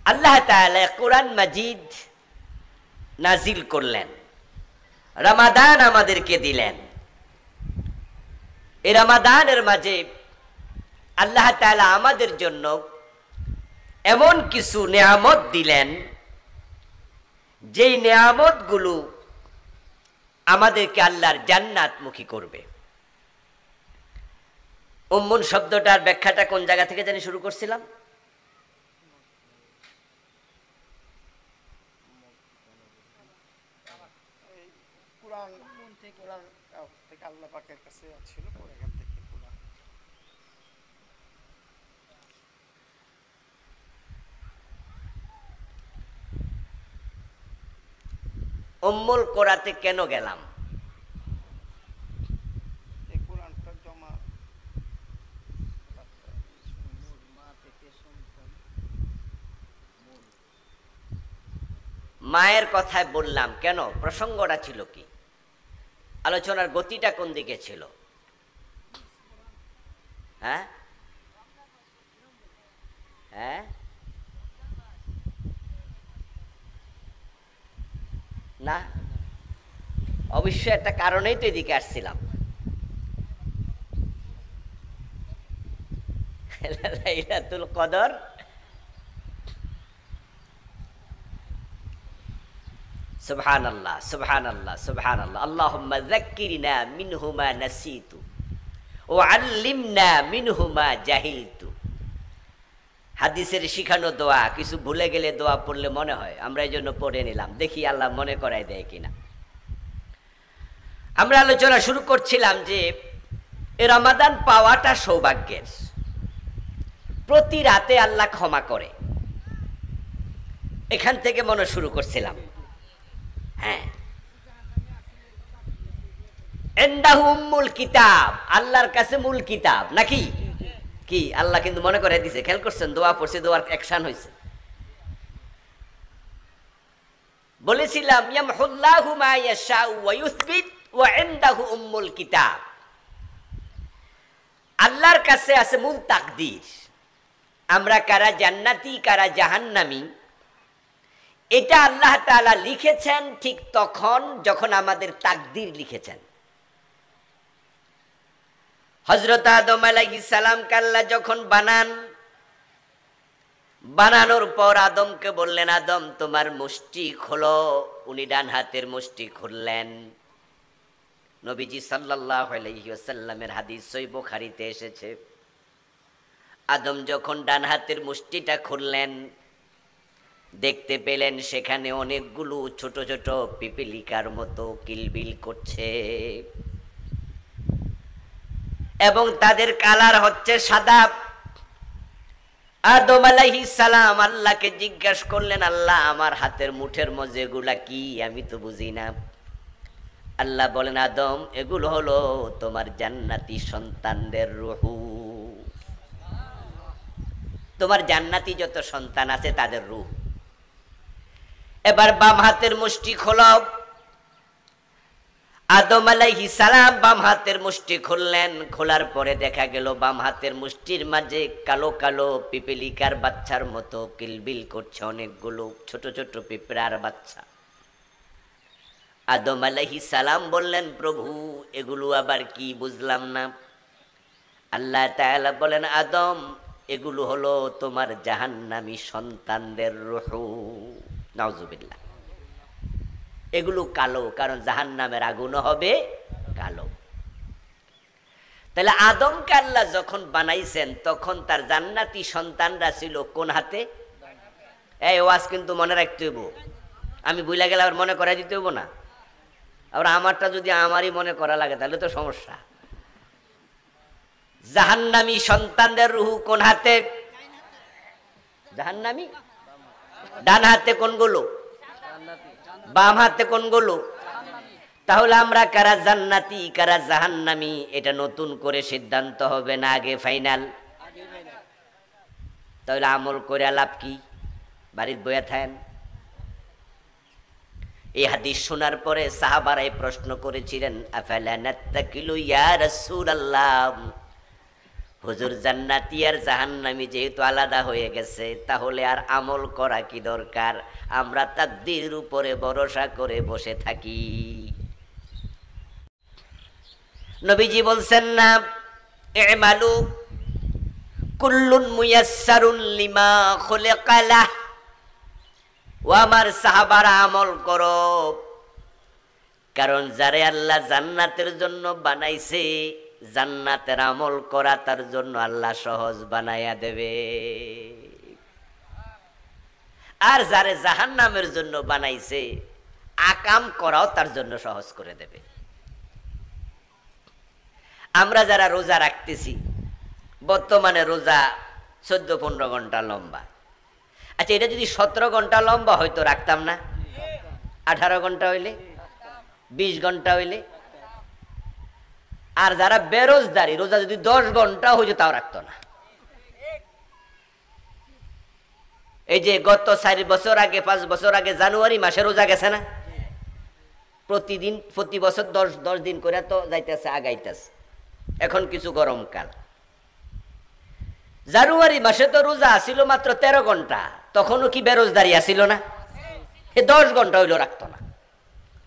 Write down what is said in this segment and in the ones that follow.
আল্লাহ তাআলা কোরআন মাজিদ নাজিল করলেন, রমাদান আমাদেরকে দিলেন। এই রমাদানের মাঝে আল্লাহ তাআলা আমাদের জন্য এমন কিছু নেয়ামত দিলেন, যেই নেয়ামতগুলো আমাদেরকে আল্লাহর জান্নাতমুখী করবে। উম্মুন শব্দটার ব্যাখ্যাটা কোন জায়গা থেকে জানি শুরু করছিলাম? উম্মুল কোরাতে কেন গেলাম? মায়ের কথায় বললাম কেন? প্রসঙ্গটা ছিল কি? আলোচনার গতিটা কোন দিকে ছিল? হ্যাঁ হ্যাঁ না, অবশ্যই একটা কারণেই তো এদিকে আসছিলাম। লাইলাতুল কদর সুবহানাল্লাহ সুবহানাল্লাহ সুবহানাল্লাহ। আল্লাহুম্মা যাক্কিরনা মিনহু মা নাসিতু ওয়া আল্লিমনা মিনহু মা জাহিলতু। হাদিসের শিখানো দোয়া, কিছু ভুলে গেলে দোয়া পড়লে মনে হয়, আমরা এই জন্য পড়ে নিলাম, দেখি আল্লাহ মনে করায় দেয় কিনা। আমরা আলোচনা শুরু করছিলাম যে এ রমাদান পাওয়াটা সৌভাগ্যের। প্রতি রাতে আল্লাহ ক্ষমা করে, এখান থেকে মনে শুরু করছিলাম। হ্যাঁ, ইনদাহু উম্মুল কিতাব, আল্লাহর কাছে মূল কিতাব নাকি কি? আল্লাহ কিন্তু মনে করে দিছে, খেয়াল করছেন? দোয়া পড়ছে, দোয়ার অ্যাকশন হয়েছে। বলেছিলাম ইয়ামহুল্লাহু মা ইয়াশাউ ওয়া ইউসবিত ওয়া ইনদাহু উম্মুল কিতাব। আল্লাহর কাছে আছে মূল তাকদীর, আমরা কারা জান্নাতি কারা জাহান্নামী এটা আল্লাহ তাআলা লিখেছেন ঠিক তখন যখন আমাদের তাকদীর লিখেছেন। হযরত আদম আলাইহিস সালামকে আল্লাহ যখন বানানোর পর আদমকে বললেন, আদম তোমার মুষ্টি খোলো। উনি ডান হাতের মুষ্টি খুললেন। নবীজি সাল্লাল্লাহু আলাইহি ওয়াসাল্লামের হাদিস সহিহ বুখারীতে এসেছে, আদম যখন ডান হাতের মুষ্টিটা খুললেন, দেখতে পেলেন সেখানে অনেকগুলো ছোট ছোট পিপিলিকার মতো কিলবিল করছে এবং তাদের কালার হচ্ছে সাদা। আদম আলাইহিস সালাম আল্লাহকে জিজ্ঞাসা করলেন, আল্লাহ আমার হাতের মুঠের মধ্যে এগুলা কি? আমি তো বুঝি না। আল্লাহ বলেন, আদম এগুলো হলো তোমার জান্নাতি সন্তানদের রূহ। তোমার জান্নাতি যত সন্তান আছে তাদের রূহ। এবার বাম হাতের মুষ্টি খোলো। আদম আলাইহিস সালাম বাম হাতের মুষ্টি খুললেন। খোলার পরে দেখা গেল বাম হাতের মুষ্টির মাঝে কালো কালো পিপিলিকার বাচ্চার মতো কিলবিল করছে অনেকগুলো ছোট ছোট পিঁপড়ার বাচ্চা। আদম আলাইহিস সালাম বললেন, প্রভু এগুলো আবার কি? বুঝলাম না। আল্লাহ তাআলা বলেন, আদম এগুলো হলো তোমার জাহান্নামী সন্তানদের রূহ। নাউজুবিল্লাহ। এগুলো কালো, কারণ জাহান্নামের আগুন হবে কালো। তাহলে আদমকে আল্লাহ যখন বানাইছেন তখন তার জান্নাতি সন্তানরা ছিল কোন হাতে? এই ওয়াজ কিন্তু মনে রাখতে হইব, আমি ভুলে গেলে আবার মনে করাই দিতে হইব না। আবার আমারটা যদি আমারই মনে করা লাগে তাহলে তো সমস্যা। জাহান্নামী সন্তানদের রূহ কোন হাতে? জাহান্নামী ডান হাতে কোনগুলো? বাম হাতে কোনগুলো? তাহলে আমরা কারা জান্নাতি কারা জাহান্নামী এটা নতুন করে সিদ্ধান্ত হবে না আগে ফাইনাল? তাহলে আমল করে লাভ কি? বাড়ির বইয়া থাকেন। এই হাদিস শোনার পরে সাহাবারা প্রশ্ন করেছিলেন, আফালা নাত্তাকিলু ইয়া রাসূলুল্লাহ, হুজুর জান্নাতি আর জাহান্নামী যেহেতু আলাদা হয়ে গেছে, তাহলে আর আমল করা কি দরকার? আমরা তাকদীরের উপরে ভরসা করে বসে থাকি। নবীজি বলছেন না, ইমালু কুল্লুন মুয়াসসারুন লিমা খুলিকা লাহ। ও আমার সাহাবারা, আমল করো, কারণ যারে আল্লাহ জান্নাতের জন্য বানাইছে, জান্নাতের আমল করা তার জন্য আল্লাহ সহজ বানাইয়া দেবে। আর যারে জাহান্নামের জন্য বানাইছে, আকাম করাও তার জন্য সহজ করে দেবে। আমরা যারা রোজা রাখতেছি, বর্তমানে রোজা 14-15 ঘন্টা লম্বা। আচ্ছা, এটা যদি 17 ঘন্টা লম্বা হয়তো রাখতাম না? 18 ঘন্টা হইলে, 20 ঘন্টা হইলে? আর যারা বেরোজদারি, রোজা যদি 10 ঘন্টা হইতো তাও রাখতো না। এই যে গত 4 বছর আগে, 5 বছর আগে জানুয়ারি মাসে রোজা গেছে না? প্রতিদিন, প্রতি বছর 10 দিন করে তো যাইতেছে, আগাইতেছে। এখন কিছু গরমকাল, জানুয়ারি মাসে তো রোজা আসিল মাত্র 13 ঘন্টা, তখনও কি বেরোজদারি আসিল না? 10 ঘন্টা হইলেও রাখতো না,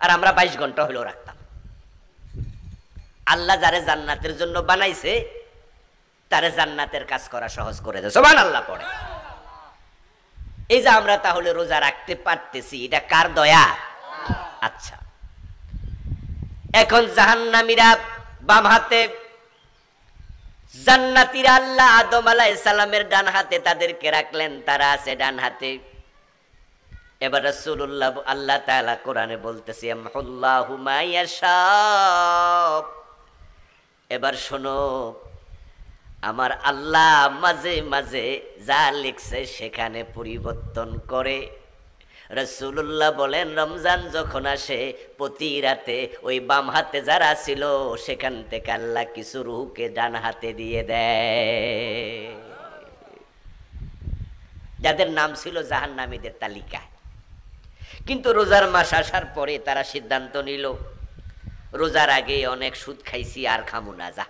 আর আমরা 22 ঘন্টা হইলেও রাখতাম। আল্লাহ যারে জান্নাতের জন্য বানাইছে, তারে জান্নাতের কাজ করা সহজ করে দেয়। সুবহানাল্লাহ পড়ে। এই যে আমরা তাহলে রোজা রাখতে পারতেছি, এটা কার দয়া? আচ্ছা, এখন জাহান্নামীরা বাম হাতে, জান্নাতীরা আল্লাহ আদম আলাইহিস সালামের ডান হাতে তাদেরকে রাখলেন, তারা আছে ডান হাতে। এবার রাসূলুল্লাহ, আল্লাহ তাআলা কোরআনে বলতেছে, আমহুল্লাহু মা ইয়াশা। এবার শোনো, আমার আল্লাহ মাঝে মাঝে যা লিখছে সেখানে পরিবর্তন করে। রাসূলুল্লাহ বলেন, রমজান যখন আসে, প্রতি রাতে ওই বাম হাতে যারা ছিল সেখান থেকে আল্লাহ কিছু রূহকে ডান হাতে দিয়ে দেয়, যাদের নাম ছিল জাহান্নামীদের তালিকায়। কিন্তু রোজার মাস আসার পরে তারা সিদ্ধান্ত নিল, রোজার আগে অনেক সুদ খাইছি, আর খামু না। যা,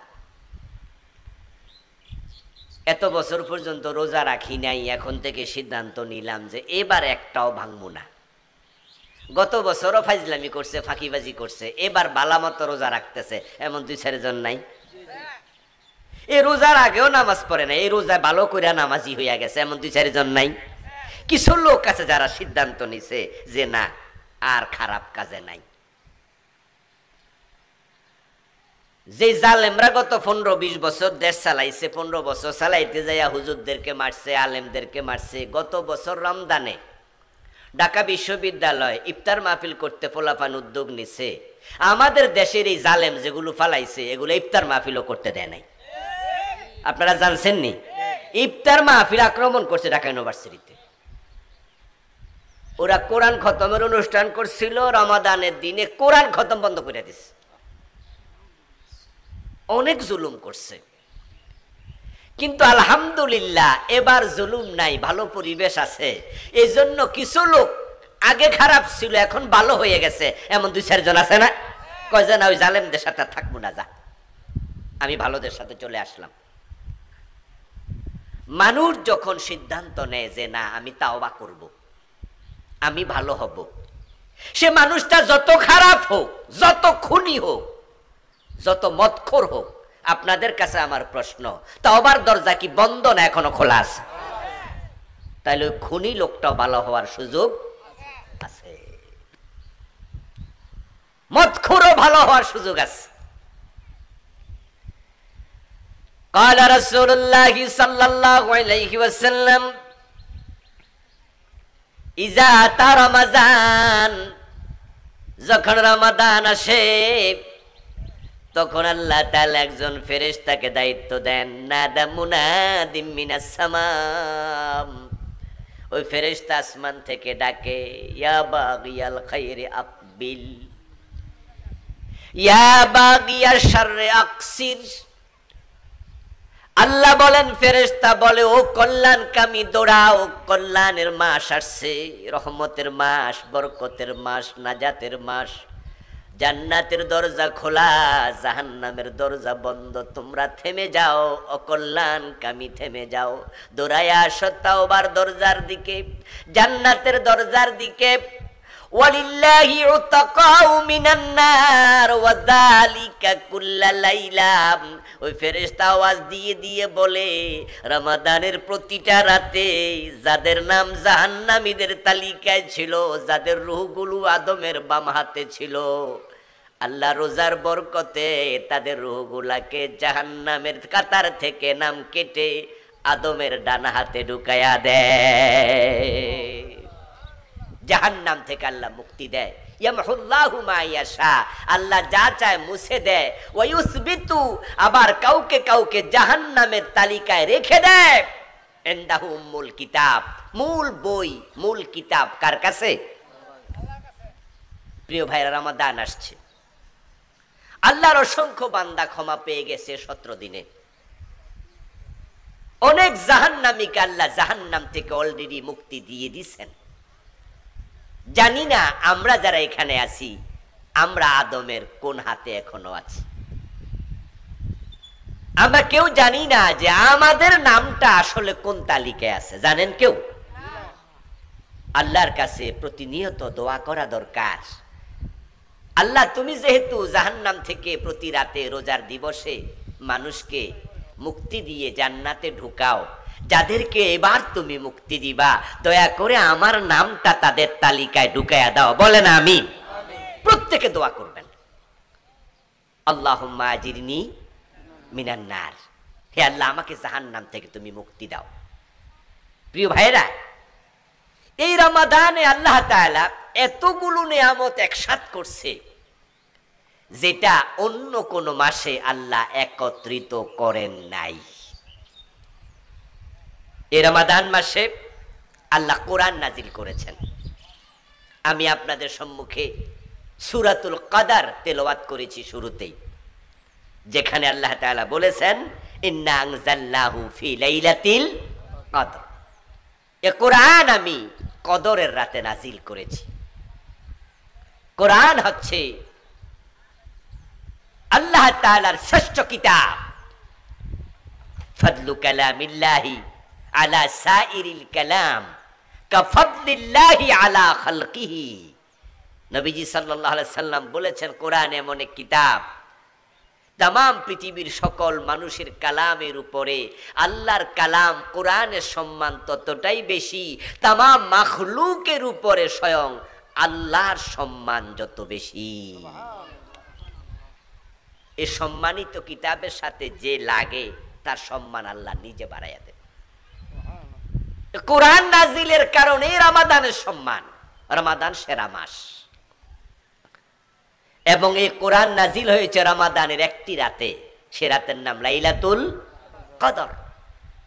এত বছর পর্যন্ত রোজা রাখি নাই, এখন থেকে সিদ্ধান্ত নিলাম যে এবার একটাও ভাঙবো না। গত বছরও ফাজলামি করছে, ফাঁকিবাজি করছে, এবার বালা মতো রোজা রাখতেছে, এমন 2-4 জন নাই? এই রোজার আগেও নামাজ পড়ে না, এই রোজা ভালো করে নামাজি হইয়া গেছে, এমন 2-4 জন নাই? কিছু লোক আছে যারা সিদ্ধান্ত নিছে যে না, আর খারাপ কাজে নাই। যে জালেমরা গত 15-20 বছর দেশ চালাইছে, 15 বছর চালাইতে যাইয়া হুজুরদেরকে মারছে, আলেমদেরকে মারছে, গত বছর রমজানে ঢাকা বিশ্ববিদ্যালয় ইফতার মাহফিল করতে পোলাপান উদ্যোগ নিছে। আমাদের দেশের এই জালেম যেগুলো ফালাইছে, এগুলো ইফতার মাহফিলও করতে দেয় নাই। আপনারা জানছেন নি? ইফতার মাহফিল আক্রমণ করছে ঢাকা ইউনিভার্সিটিতে। ওরা কোরআন খতমের অনুষ্ঠান করছিল, রমাদানের দিনে কোরআন খতম বন্ধ করে দিছে। অনেক জুলুম করছে, কিন্তু আলহামদুলিল্লাহ এবার জুলুম নাই, ভালো পরিবেশ আছে। এই জন্য কিছু লোক আগে খারাপ ছিল, এখন ভালো হয়ে গেছে, এমন 2-4 জন আছে না? কয় না, ওই জালেমদের সাথে থাকবো না, যা, আমি ভালোদের সাথে চলে আসলাম। মানুষ যখন সিদ্ধান্ত নেয় যে না, আমি তাওবা করব, আমি ভালো হব, সে মানুষটা যত খারাপ হোক, যত খুনি হোক, যত মদখোর হোক, আপনাদের কাছে আমার প্রশ্ন, তাওবার দরজা কি বন্ধ না এখনো খোলা আছে? তাহলে ওই খুনি লোকটাও ভালো হওয়ার সুযোগ আছে, মদখোরও ভালো হওয়ার সুযোগ আছে। قال رسول الله صلى الله عليه وسلم إذا أتى رمضان, যখন রমাদান আসে তখন আল্লাহ তাআলা একজন ফেরেশতাকে দায়িত্ব দেন, নাদা মুনাদিম মিনাস সামাম। ওই ফেরেশতা আসমান থেকে ডাকে, ইয়া বাগিয়াল খায়রি আকবিল, ইয়া বাগিয়াশ শাররি আকসির। আল্লাহ বলেন, ফেরেশতা বলে, ও কল্যাণকামী দৌড়াও, কল্যাণের মাস আসছে, রহমতের মাস, বরকতের মাস, নাজাতের মাস। জান্নাতের দরজা খোলা, জাহান্নামের দরজা বন্ধ। তোমরা থেমে যাও, অকল্যাণকামী থেমে যাও, দৌড়াইয়া আসো তাওবার দরজার দিকে, জান্নাতের দরজার দিকে। ওয়ালিল্লাহি উতাকাউ মিনান নার ওয়া যালিকা কুল্লা লাইলা। ওই ফেরেশতা আওয়াজ দিয়ে দিয়ে বলে, রমাদানের প্রতিটা রাতে যাদের নাম জাহান্নামীদের তালিকায় ছিল, যাদের রূহগুলো আদমের বাম হাতে ছিল, আল্লাহ রোজার বরকতে তাদের রূহগুলাকে জাহান্নামের কাতার থেকে নাম কেটে আদমের ডান হাতে ঢুকায়া দেয়। জাহান্নাম থেকে আল্লাহ মুক্তি দেয়। ইয়ামহুল্লাহু মা ইয়াশা, আল্লাহ যা চায় মুছে দেয়। ওয়া ইউসবিতু, আবার কাউকে কাউকে জাহান্নামের তালিকায় রেখে দেয়। ইনদাহু উম্মুল কিতাব, মূল বই, মূল কিতাব কার কাছে? প্রিয় ভাইরা, রমাদান আসছে, আল্লাহর অসংখ্য বান্দা ক্ষমা পেয়ে গেছে 17 দিনে। অনেক জাহান্নামীকে আল্লাহ জাহান্নাম থেকে অলরেডি মুক্তি দিয়ে দিয়েছেন। জানি না আমরা যারা এখানে আছি, আমরা আদমের কোন হাতে এখনো আছি। আমরা কেউ জানি না যে আমাদের নামটা আসলে কোন তালিকায় আছে। জানেন কেউ? আল্লাহর কাছে প্রতিনিয়ত দোয়া করা দরকার। আল্লাহ, তুমি যেহেতু জাহান্নাম থেকে প্রতি রাতে রোজার দিবসে মানুষকে মুক্তি দিয়ে জান্নাতে ঢুকাও, যাদেরকে এবার তুমি মুক্তি দিবা, দয়া করে আমার নামটা তাদের তালিকায় ঢুকায়া দাও। বলেন আমিন। প্রত্যেকে দোয়া করবেন, আল্লাহুম্মা আজিরনি মিনান নার, হে আল্লাহ আমাকে জাহান্নাম থেকে তুমি মুক্তি দাও। প্রিয় ভাইরা, এই রমাদানে আল্লাহ তাআলা এতগুলো নিয়ামত একসাথ করছে, যেটা অন্য কোন মাসে আল্লাহ একত্রিত করেন নাই। এই রমাদান মাসে আল্লাহ কোরআন নাজিল করেছেন। আমি আপনাদের সম্মুখে সূরাতুল কদর তেলাওয়াত করেছি শুরুতেই, যেখানে আল্লাহ তাআলা বলেছেন, ইন্না আনজালনাহু ফি লাইলাতিল কদর। এই কোরআন আমি কদরের রাতে নাজিল করেছি। কোরআন হচ্ছে আল্লাহ তাআলার শ্রেষ্ঠ কিতাব। ফাদলু কালামিল্লাহি আলা সাইরিল কালাম কাফাদলিল্লাহি আলা খালকিহি। নবীজি সাল্লাল্লাহু আলাইহি সাল্লাম বলেছেন, কোরআন এমন এক কিতাব, তামাম পৃথিবীর সকল মানুষের কালামের উপরে আল্লাহর কালাম কোরআনের সম্মান ততটাই বেশি, তামাম মাখলুকের উপরে স্বয়ং আল্লাহর সম্মান যত বেশি। এই সম্মানিত কিতাবের সাথে যে লাগে, তার সম্মান আল্লাহ নিজে বাড়াইয়া দেন। কোরআন নাজিলের কারণে রমাদানের সম্মান। রমাদান সেরা মাস, এবং এই কোরআন নাজিল হয়েছে রমাদানের একটি রাতে। সে রাতের নাম লাইলাতুল কদর।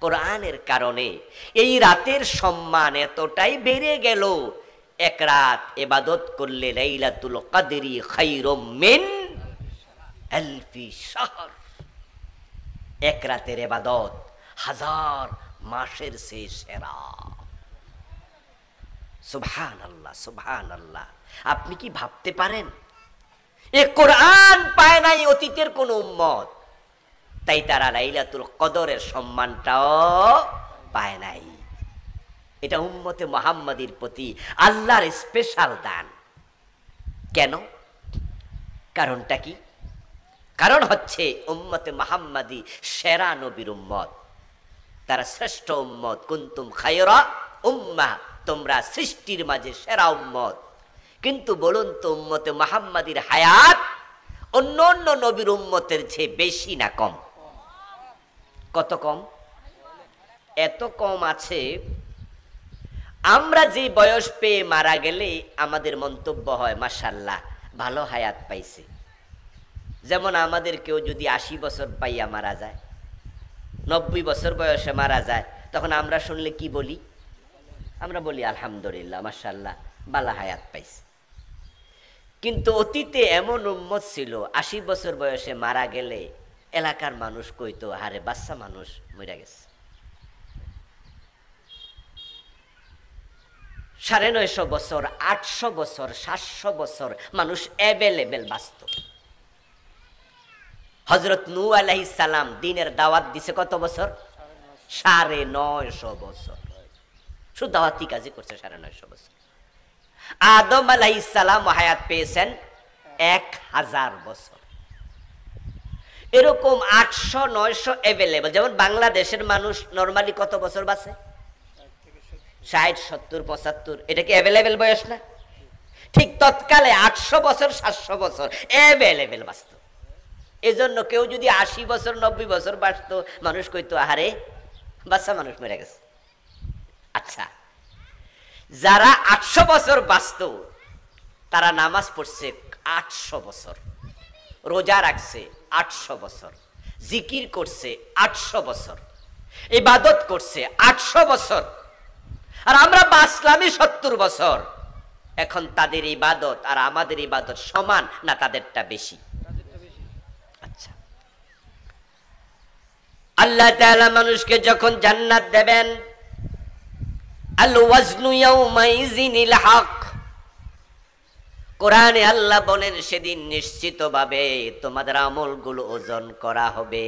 কোরআনের কারণে এই রাতের সম্মান এতটাই বেড়ে গেল, এক রাত ইবাদত করলে লাইলাতুল কদরি খায়রুম মিন আলফি শাহর। এক রাতের ইবাদত 1000 মাসের চেয়ে সেরা। সুবহানাল্লাহ, সুবহানাল্লাহ। আপনি কি ভাবতে পারেন, এ কোরআন পায় নাই অতীতের কোন উম্মত, তাই তারা লাইলাতুল কদরের সম্মানটাও পায় নাই। এটা উম্মতে মুহাম্মাদীর প্রতি আল্লাহর স্পেশাল দান। কেন? কারণটা কি? কারণ হচ্ছে উম্মতে মুহাম্মাদী সেরা নবীর উম্মত, তারা শ্রেষ্ঠ উম্মত। কুনতুম খায়রা উম্মাহ, তোমরা সৃষ্টির মাঝে সেরা উম্মত। কিন্তু বলুন তো, উম্মতে মুহাম্মাদীর হায়াত অন্য অন্য নবীর উম্মতের চেয়ে বেশি না কম? কত কম? এত কম আছে, আমরা যে বয়স পেয়ে মারা গেলে আমাদের মন্তব্য হয়, মাশাআল্লাহ ভালো হায়াত পাইছে। যেমন আমাদের কেউ যদি 80 বছর পাইয়া মারা যায়, 90 বছর বয়সে মারা যায়, তখন আমরা শুনলে কি বলি? আমরা বলি আলহামদুলিল্লাহ, মাশাআল্লাহ ভালো হায়াত পাইছে। কিন্তু অতীতে এমন উম্মত ছিল, 80 বছর বয়সে মারা গেলে এলাকার মানুষ কইতো, আরে বাচ্চা মানুষ মরে গেছে। 950 বছর, 800 বছর, 700 বছর মানুষ অ্যাভেলেবেল বাঁচত। হযরত নূহ আলাইহিস সালাম দ্বীনের দাওয়াত দিছে কত বছর? 950 বছর। শুধু দাওয়াতি কাজই করছে 950 বছর। আদম আলাইহিস সালাম হায়াত পেয়েছেন 1000 বছর। এরকম 800-900 অ্যাভেলেবল। যেমন বাংলাদেশের মানুষ নরমালি কত বছর বাঁচে? 60, 70, 75। এটা কি অ্যাভেলেবল বয়স না? ঠিক তৎকালে 800 বছর, 700 বছর অ্যাভেলেবল বাঁচত। এজন্য কেউ যদি 80 বছর, 90 বছর বাঁচত, মানুষ কইতো আহারে বাচ্চা মানুষ মরে গেছে। আচ্ছা, যারা 800 বছর বাঁচত তারা নামাজ পড়ছে 800 বছর, রোজা রাখছে 800 বছর, জিকির করছে 800 বছর, ইবাদত করছে 800 বছর। আর আমরা বাঁচলামই 70 বছর। এখন তাদের ইবাদত আর আমাদের ইবাদত সমান না তাদেরটা বেশি? আচ্ছা, আল্লাহ তাআলা মানুষকে যখন জান্নাত দেবেন, আল ওয়াজনু ইয়াউমাইযিনিল হক, কোরআনে আল্লাহ বলেন সেদিন নিশ্চিতভাবে তোমাদের আমলগুলো ওজন করা হবে।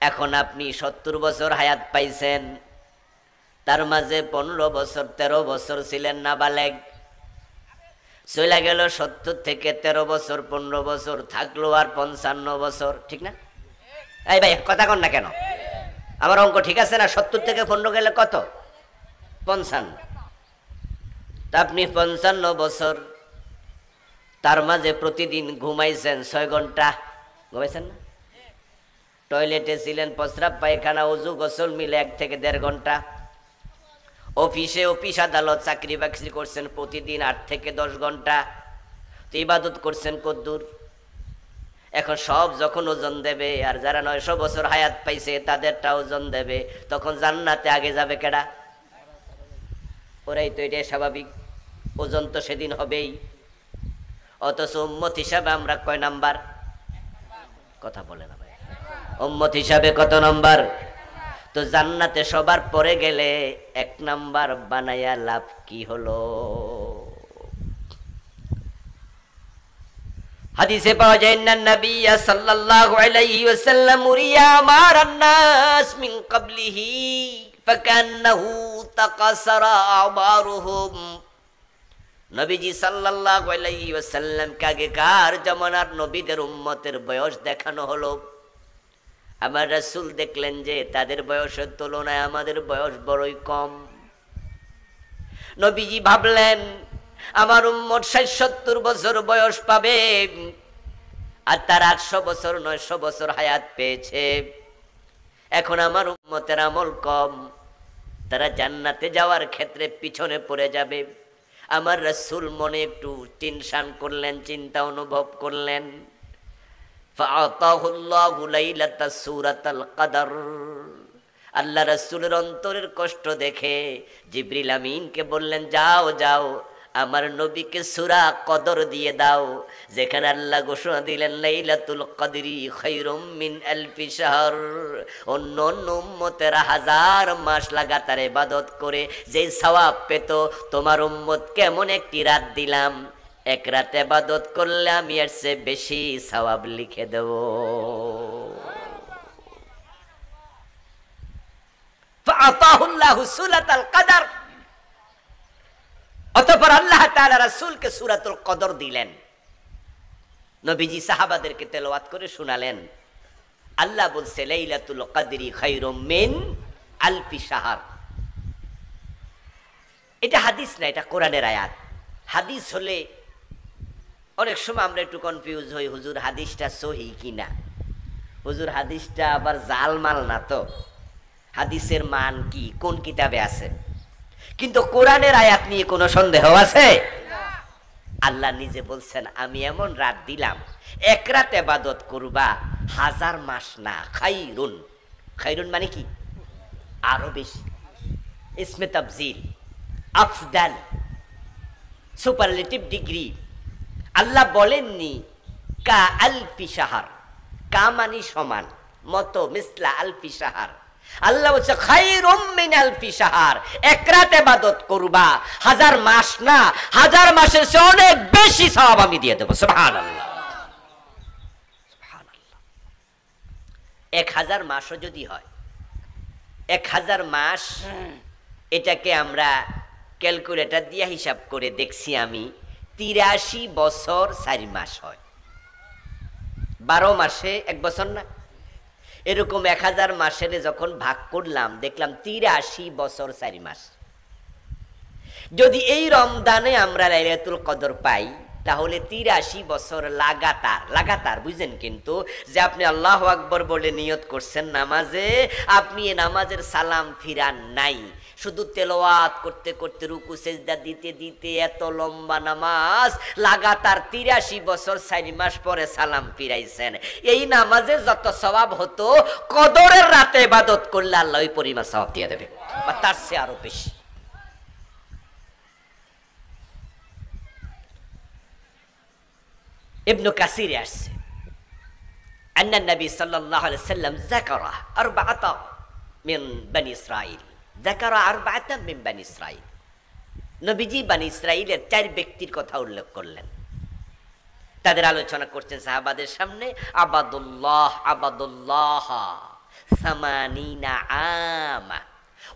এখন আপনি 70 বছর হায়াত পাইছেন, তার মাঝে 15 বছর 13 বছর ছিলেন নাবালেগ, চলে গেল 70 থেকে 13 বছর, 15 বছর থাকলো আর 55 বছর। ঠিক না? এই ভাই কথা কন না কেন? আমার অঙ্ক ঠিক আছে না? 70 থেকে 15 গেলে কত? 55। তা আপনি 55 বছর, তার মাঝে প্রতিদিন ঘুমাইছেন 6 ঘন্টা। ঘুমাইছেন না? টয়লেটে ছিলেন, প্রস্রাব পায়খানা ওযু গোসল মিলে 1 থেকে 1.5 ঘন্টা। অফিস আদালত চাকরি বাকরি করছেন প্রতিদিন 8 থেকে 10 ঘন্টা। তো ইবাদত করছেন কদ্দুর? এখন সব যখন ওজন দেবে, আর যারা 900 বছর হায়াত পাইছে তাদেরটা ওজন দেবে, তখন জান্নাতে আগে যাবে কেডা? ওরাই তো। এটাই স্বাভাবিক, ওজন তো সেদিন হবেই। অথচ উম্মত হিসাবে আমরা কয় নাম্বার? কথা বলে না ভাই। উম্মত হিসাবে কত নাম্বার? তো জান্নাতে সবার পরে গেলে 1 নাম্বার বানায়া লাভ কি হলো? হাদিসে পাওয়া যায় না, নবী সাল্লাল্লাহু আলাইহি ওয়াসাল্লাম উরিয়া মারান নাস মিন ক্বাবলিহি ফাকান্নাহু তাকাসারা আবারুহুম। নবীজি সাল্লাল্লাহু আলাইহি ওয়াসাল্লাম কাগে কার জামানার নবীদের উম্মতের বয়স দেখানো হলো। আমার রাসূল দেখলেন যে তাদের বয়সের তুলনায় আমাদের বয়স বড়ই কম। নবীজি ভাবলেন আমার উম্মত 60-70 বছর বয়স পাবে, আর তার 800 বছর 900 বছর হায়াত পেয়েছে। এখন আমার উম্মতের আমল কম, তারা জান্নাতে যাওয়ার ক্ষেত্রে পিছনে পড়ে যাবে। আমার রাসূল মনে একটু টেনশন করলেন, চিন্তা অনুভব করলেন। ফাআতাহুল্লাহু লাইলাতাস সূরাতাল কদর। আল্লাহ রাসূলের অন্তরের কষ্ট দেখে জিবরিল আমিনকে বললেন, যাও যাও আমার নবীকে সূরা কদর দিয়ে দাও, যেখানে আল্লাহ ঘোষণা দিলেন লাইলাতুল কদরি খায়রুম মিন আলফি শাহর। অন্য অন্য উম্মতেরা 1000 মাস লাগাতার ইবাদত করে যে সওয়াব পেত, তোমার উম্মত কেমন একটি রাত দিলাম, 1 রাত ইবাদত করলে আমি এর চেয়ে বেশি সওয়াব লিখে দেব। ফাআতাহুল্লাহু সূরাতাল কদর। অতঃপর আল্লাহ তাআলা রাসূলকে সূরাতুল কদর দিলেন। নবীজি সাহাবাদেরকে তেলাওয়াত করে শোনালেন। আল্লাহ বলছে লাইলাতুল কদরি খায়রুম মিন আলফি শাহর। এটা হাদিস না, এটা কোরআনের আয়াত। হাদিস হলে অনেক সময় আমরা একটু কনফিউজ হই, হুজুর হাদিসটা সহিহ কিনা, হুজুর হাদিসটা আবার জালমাল না তো, হাদিসের মান কি, কোন কিতাবে আছে। কিন্তু কোরআনের আয়াত নিয়ে কোনো সন্দেহ আছে? আল্লাহ নিজে বলছেন আমি এমন রাত দিলাম, 1 রাত ইবাদত করবা 1000 মাস না। খায়রুন, খায়রুন মানে কি? আরো বেশি। ইসমে তাফজিল, আফদাল, সুপারলেটিভ ডিগ্রি। আল্লাহ বলেননি কা আলফি শাহর, কা মানে সমান, মতো, মিসলা আলফি শাহর। আল্লাহ বলছে খায়রুম মিন আলফি শাহর, এক রাত ইবাদত করবা 1000 মাস না, 1000 মাসের চেয়ে অনেক বেশি সওয়াব আমি দিয়ে দেব। সুবহানাল্লাহ, সুবহানাল্লাহ। 1000 মাসও যদি হয়, 1000 মাস, এটাকে আমরা ক্যালকুলেটর দিয়ে হিসাব করে দেখছি আমি, 83 বছর 4 মাস হয়। 12 মাসে 1 বছর না, এরকম 1000 মাসের যখন ভাগ করলাম দেখলাম 83 বছর 4 মাস। যদি এই রমজানে আমরা লাইলাতুল কদর পাই তাহলে 83 বছর লাগাতার বুঝেন, কিন্তু যে আপনি আল্লাহু আকবার বলে নিয়ত করছেন নামাজে, আপনি এই নামাজের সালাম ফিরান নাই, শুধু তেলাওয়াত করতে করতে রুকু সেজদা দিতে দিতে এত লম্বা নামাজ লাগাতার 83 বছর 4 মাস পরে সালাম ফিরাইছেন, এই নামাজে যত সওয়াব হতো কদরের রাতে ইবাদত করলে আল্লাহ ওই পরিমাণ সওয়াব দিয়ে দেবে, বা তার চেয়ে আরো বেশি। ইবনে কাসিরে আসছে আন্না নবী সাল্লাল্লাহু আলাইহি ওয়াসাল্লাম যাকারা আরবাআতা মিন বনি ইসরাঈল, যাকারা আরবাআতা মিন বনি ইসরাঈল, নবীজি বনি ইসরাঈলের 4 ব্যক্তির কথা উল্লেখ করলেন। তাদের আলোচনা করছেন সাহাবাদের সামনে। আবাদুল্লাহ 80 আমা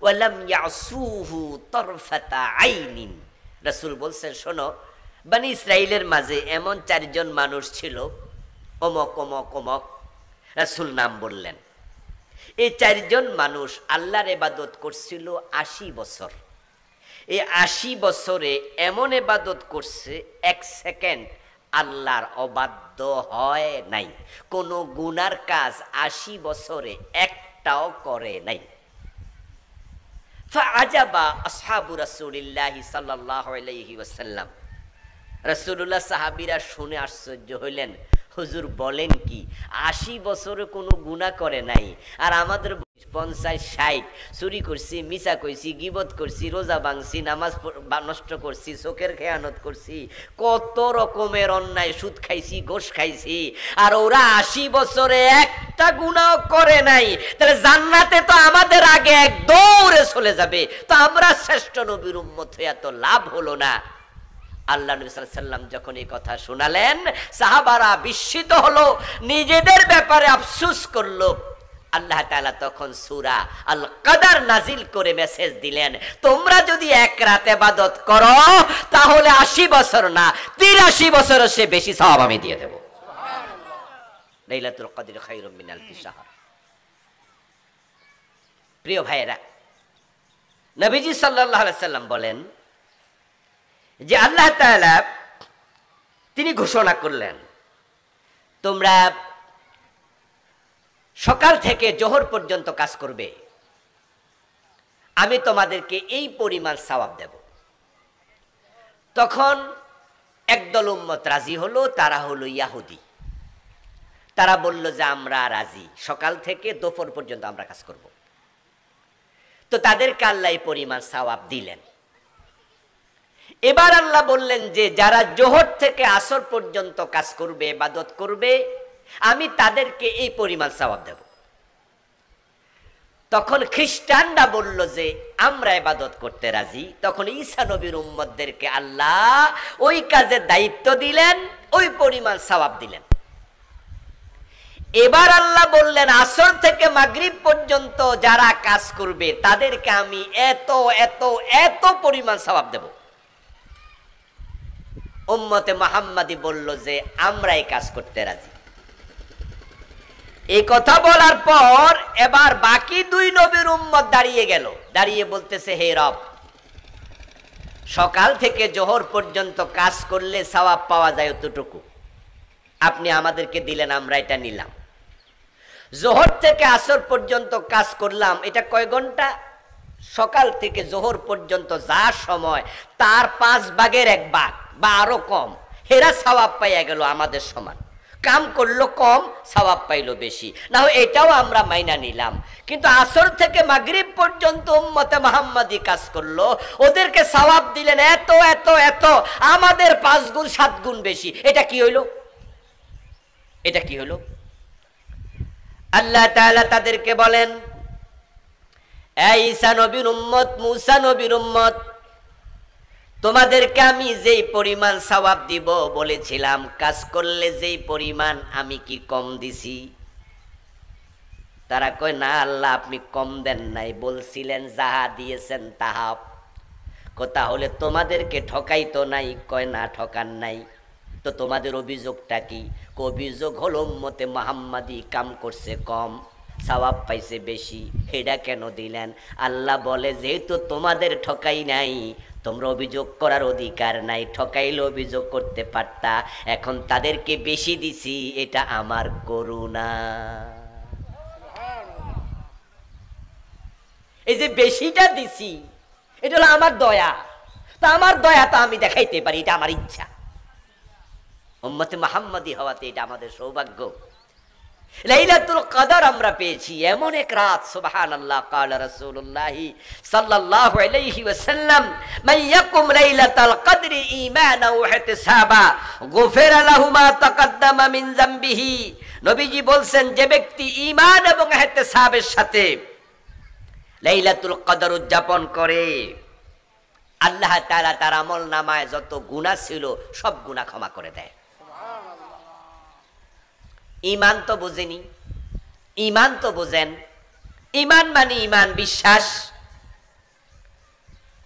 ওয়া লাম ইয়াসুহু তারফাতা আইনিন। রাসূল বলছেন, শোনো, বনি ইসরাইলের মাঝে এমন 4 জন মানুষ ছিল, অমক অমক অমক, রাসূল নাম বললেন। এই 4 জন মানুষ আল্লাহর ইবাদত করছিল 80 বছর। এই 80 বছরে এমন ইবাদত করছে 1 সেকেন্ড আল্লাহর অবাধ্য হয় নাই, কোনো গুনার কাজ 80 বছরে একটাও করে নাই। ফাআজাবা আসহাবু রাসূলিল্লাহি সাল্লাল্লাহু আলাইহি ওয়াসাল্লাম, রাসূলুল্লাহ সাহাবীরা শুনে আশ্চর্য হইলেন, হুজুর বলেন কি, 80 বছরে কোনো গুনাহ করে নাই, আর আমাদের 50-60, চুরি করছি, মিছা কইছি, গীবত করছি, রোজা ভাঙছি, নামাজ নষ্ট করছি, চোখের খেয়ানত করছি, কত রকমের অন্যায়, সুদ খাইছি, ঘোষ খাইছি, আর ওরা 80 বছরে একটা গুনাহ করে নাই, তাহলে জান্নাতে তো আমাদের আগে এক দৌড়ে চলে যাবে, তো আমরা শ্রেষ্ঠ নবীর উম্মত হয়ে তো লাভ হলো না। আল্লাহ নবী সাল্লাল্লাহু আলাইহি ওয়াসাল্লাম যখন এই কথা শোনালেন, সাহাবারা বিস্মিত হলো, নিজেদের ব্যাপারে আফসোস করলো। আল্লাহ তাআলা তখন সূরা আল কদর নাজিল করে মেসেজ দিলেন, তোমরা যদি এক রাতে ইবাদত করো তাহলে 80 বছর না, 83 বছরের চেয়ে বেশি সওয়াব আমি দিয়ে দেব। সুবহানাল্লাহ, লাইলাতুল কদর খায়রুম মিন আলফি শাহর। প্রিয় ভাইয়েরা, নবীজি সাল্লাল্লাহু আলাইহি ওয়াসাল্লাম বলেন যে আল্লাহ তাআলা তিনি ঘোষণা করলেন, তোমরা সকাল থেকে জোহর পর্যন্ত কাজ করবে, আমি তোমাদেরকে এই পরিমাণ সওয়াব দেব। তখন একদল উম্মত রাজি হলো, তারা হলো ইহুদি। তারা বলল যে আমরা রাজি, সকাল থেকে দুপুর পর্যন্ত আমরা কাজ করব। তো তাদেরকে আল্লাহ এই পরিমাণ সওয়াব দিলেন। এবার আল্লাহ বললেন যে যারা জোহর থেকে আসর পর্যন্ত কাজ করবে, ইবাদত করবে, আমি তাদেরকে এই পরিমাণ সওয়াব দেব। তখন খ্রিস্টানরা বলল যে আমরা ইবাদত করতে রাজি। তখন ঈসা নবীর উম্মতদেরকে আল্লাহ ওই কাজের দায়িত্ব দিলেন, ওই পরিমাণ সওয়াব দিলেন। এবার আল্লাহ বললেন আসর থেকে মাগরিব পর্যন্ত যারা কাজ করবে তাদেরকে আমি এত এত এত পরিমাণ সওয়াব দেব। উম্মতে মুহাম্মাদি বলল যে আমরা এই কাজ করতে রাজি। এই কথা বলার পর এবার বাকি 2 নবীর উম্মত দাঁড়িয়ে গেল, দাঁড়িয়ে বলতেছে, হে রব, সকাল থেকে জোহর পর্যন্ত কাজ করলে সওয়াব পাওয়া যায় এতটুকু, আপনি আমাদেরকে দিলেন, আমরা এটা নিলাম। জোহর থেকে আসর পর্যন্ত কাজ করলাম, এটা কয় ঘন্টা? সকাল থেকে জোহর পর্যন্ত যা সময় তার 5 ভাগের 1 ভাগ বা আরো কম, হেরা সওয়াব পাইয়া গেল আমাদের সমান। কাম করলো কম, সওয়াব পাইলো বেশি, না হয় এটাও আমরা মাইনা নিলাম। কিন্তু আসর থেকে মাগরিব পর্যন্ত উম্মতে মুহাম্মাদি কাজ করলো, ওদেরকে সওয়াব দিলেন এত এত এত, আমাদের 5 গুণ 7 গুণ বেশি। এটা কি হইল? এটা কি হলো? আল্লাহ তাআলা তাদেরকে বলেন, এই ঈসা নবীর উম্মত, মুসা নবীর উম্মত, তোমাদেরকে আমি যেই পরিমাণ সওয়াব দিব বলেছিলাম, কাজ করলে যেই পরিমাণ, আমি কি কম দিছি? তারা কয় না আল্লাহ আপনি কম দেন নাই, বলছিলেন যাহা দিয়েছেন তাহা। কথা হলে তোমাদেরকে ঠকাই তো নাই? কয় না ঠকান নাই। তো তোমাদের অভিযোগটা কি? অভিযোগ হলো উম্মতে মুহাম্মাদি কাম করছে কম, সওয়াব পাইছে বেশি, এটা কেন দিলেন? আল্লাহ বলে যেহেতু তোমাদের ঠকাই নাই, তোমরা অভিযোগ করার অধিকার নাই, ঠকাইলে অভিযোগ করতে পারতা, এখন তাদেরকে বেশি দিছি, এটা আমার করুণা। এই যে বেশিটা দিছি এটা হলো আমার দয়া, তা আমার দয়া তো আমি দেখাইতে পারি, এটা আমার ইচ্ছা। উম্মতে মুহাম্মাদি হওয়াতে এটা আমাদের সৌভাগ্য। লাইলাতুল কদর আমরা পেয়েছি, এমন এক রাত, সুবহানাল্লাহ। ক্বালা রাসূলুল্লাহ সাল্লাল্লাহু আলাইহি ওয়াসাল্লাম, মান ইয়াকুম লাইলাতাল কদরি ঈমানান ওয়া ইহতিসাবা গুফিরা লাহু মা তাকাদ্দামা মিন যামবিহি। নবীজি বলছেন, যে ব্যক্তি ঈমান এবং ইহতিসাবের সাথে লাইলাতুল কদর উদযাপন করে, আল্লাহ তাআলা তার আমলনামায় যত গুনাহ ছিল সব গুনাহ ক্ষমা করে দেয়। ঈমান তো বুঝেনি, ঈমান তো বুঝেন। ঈমান মানে ঈমান, বিশ্বাস।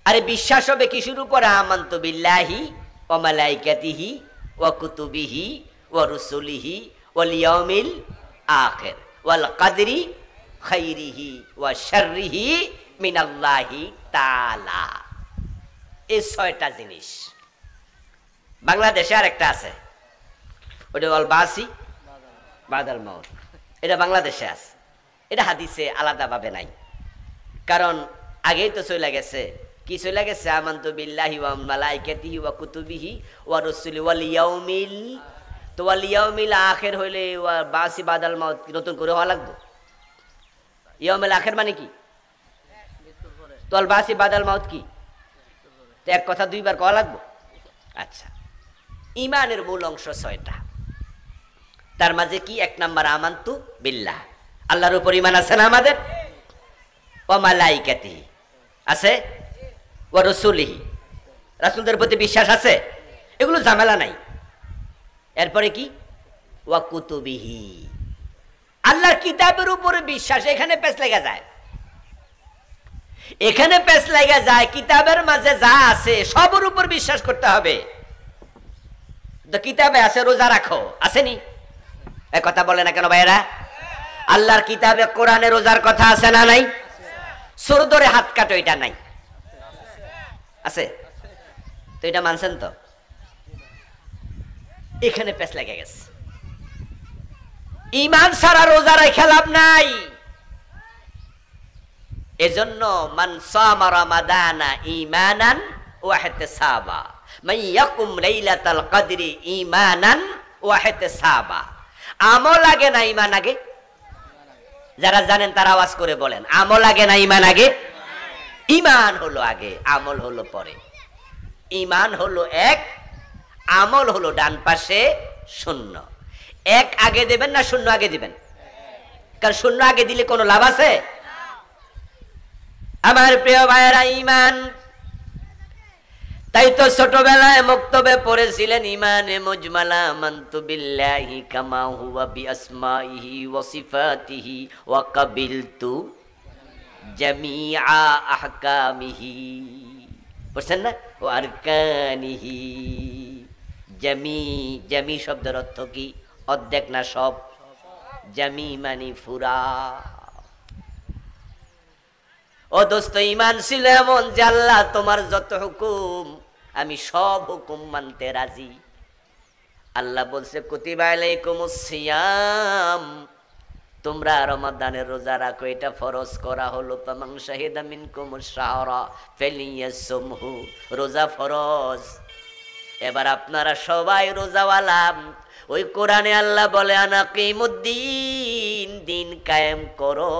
আরে বিশ্বাস হবে কিসের উপরে? আমানতু বিল্লাহি ওয়া মালাইকাতিহি ওয়া কুতুবিহি ওয়া রুসুলিহি ওয়াল ইয়াউমিল আখির ওয়াল কদরি খাইরিহি ওয়া শাররিহি মিনাল্লাহি তাআলা। এই ছয়টা জিনিস। বাংলাদেশে আরেকটা আছে, ওটা ওয়াল বাসি বাদাল মাউত, এটা বাংলাদেশে আছে, এটা হাদিসে আলাদাভাবে নাই। কারণ আগেই তো চলে গেছে, কি চলে গেছে? আমানতু বিল্লাহি ওয়া মালাইকাতিহি ওয়া কুতুবিহি ওয়া রুসুলি ওয়াল ইয়াউমিল। তো ওয়াল ইয়াউমিল আখির হইলে ওয়া বাসি বাদাল মাউত নতুন করে হওয়া লাগবে? ইয়াউমিল আখির মানে কি? তো ওয়াল বাসি বাদাল মাউত কি? তো এক কথা দুইবার কওয়া লাগবে? আচ্ছা, ঈমানের মূল অংশ ছয়টা। তার মাঝে কি? এক নাম্বার আমানতু বিল্লাহ, আল্লাহর উপর ঈমান আছে না আমাদের? ওয়া মালাইকাতিহি আছে, ওয়া রাসূলিহি, রাসূলদের প্রতি বিশ্বাস আছে, এগুলো ঝামেলা নাই। এরপরে কি? ওয়া কুতুবিহি, আল্লাহর কিতাবের উপরে বিশ্বাস। এখানে পেছ লাগা যায়, এখানে পেছ লাগা যায়। কিতাবের মাঝে যা আছে সবের উপর বিশ্বাস করতে হবে। তো কিতাবে আছে রোজা রাখো, আসেনি? এ কথা বলে না কেন ভাইরা? আল্লাহর কিতাবে কোরআনে রোজার কথা আছে না নাই? সূর ধরে হাত কাটো, এটা নাই? আছে তো, এটা মানছেন তো? এখানে পেছ লেগে গেছে। ঈমান ছাড়া রোজা রাখা লাভ নাই। এজন্য মান সামা রমাদানা ঈমানান ওয়া ইহতিসাবা মান ইয়াকুম লাইলাতাল কদরি ঈমানান ওয়া ইহতিসাবা। আমল আগে না ঈমান আগে? যারা জানেন তারা আওয়াজ করে বলেন, আমল আগে না ঈমান আগে? ঈমান হলো আগে, আমল হলো পরে। ঈমান হলো এক, আমল হলো ডান পাশে শূন্য। এক আগে দেবেন না শূন্য আগে দিবেন? কারণ শূন্য আগে দিলে কোনো লাভ আছে? আমার প্রিয় ভাইয়েরা, ঈমান, তাই তো ছোটবেলায় মক্তবে পড়েছিলেন ঈমানে মুজমালা, আমানতু বিল্লাহি কামা হুয়া বিআসমাইহি ওয়া সিফাতিহি ওয়া কাবিলতু জামিআ আহকামিহি। বুঝছেন না? ওয়া আরকানিহি। জামি, জামি শব্দের অর্থ কি? অর্ধেক না সব? জামি মানে ফুরা। ও দোস্ত, ঈমান ছিল এমন যে আল্লাহ তোমার যত হুকুম আমি সব হুকুম মানতে রাজি। আল্লাহ বলছে কুতিবা আলাইকুমুস সিয়াম, তোমরা রমাদানের রোজা রাখো, এটা ফরজ করা হলো। ফামান শাহিদা মিনকুমুশ শাহরা ফালিয়াসুমহু, রোজা ফরজ। এবার আপনারা সবাই রোজাওয়ালা। ওই কোরআনে আল্লাহ বলে আনাকিমুদ্দিন, দিন কায়েম করো।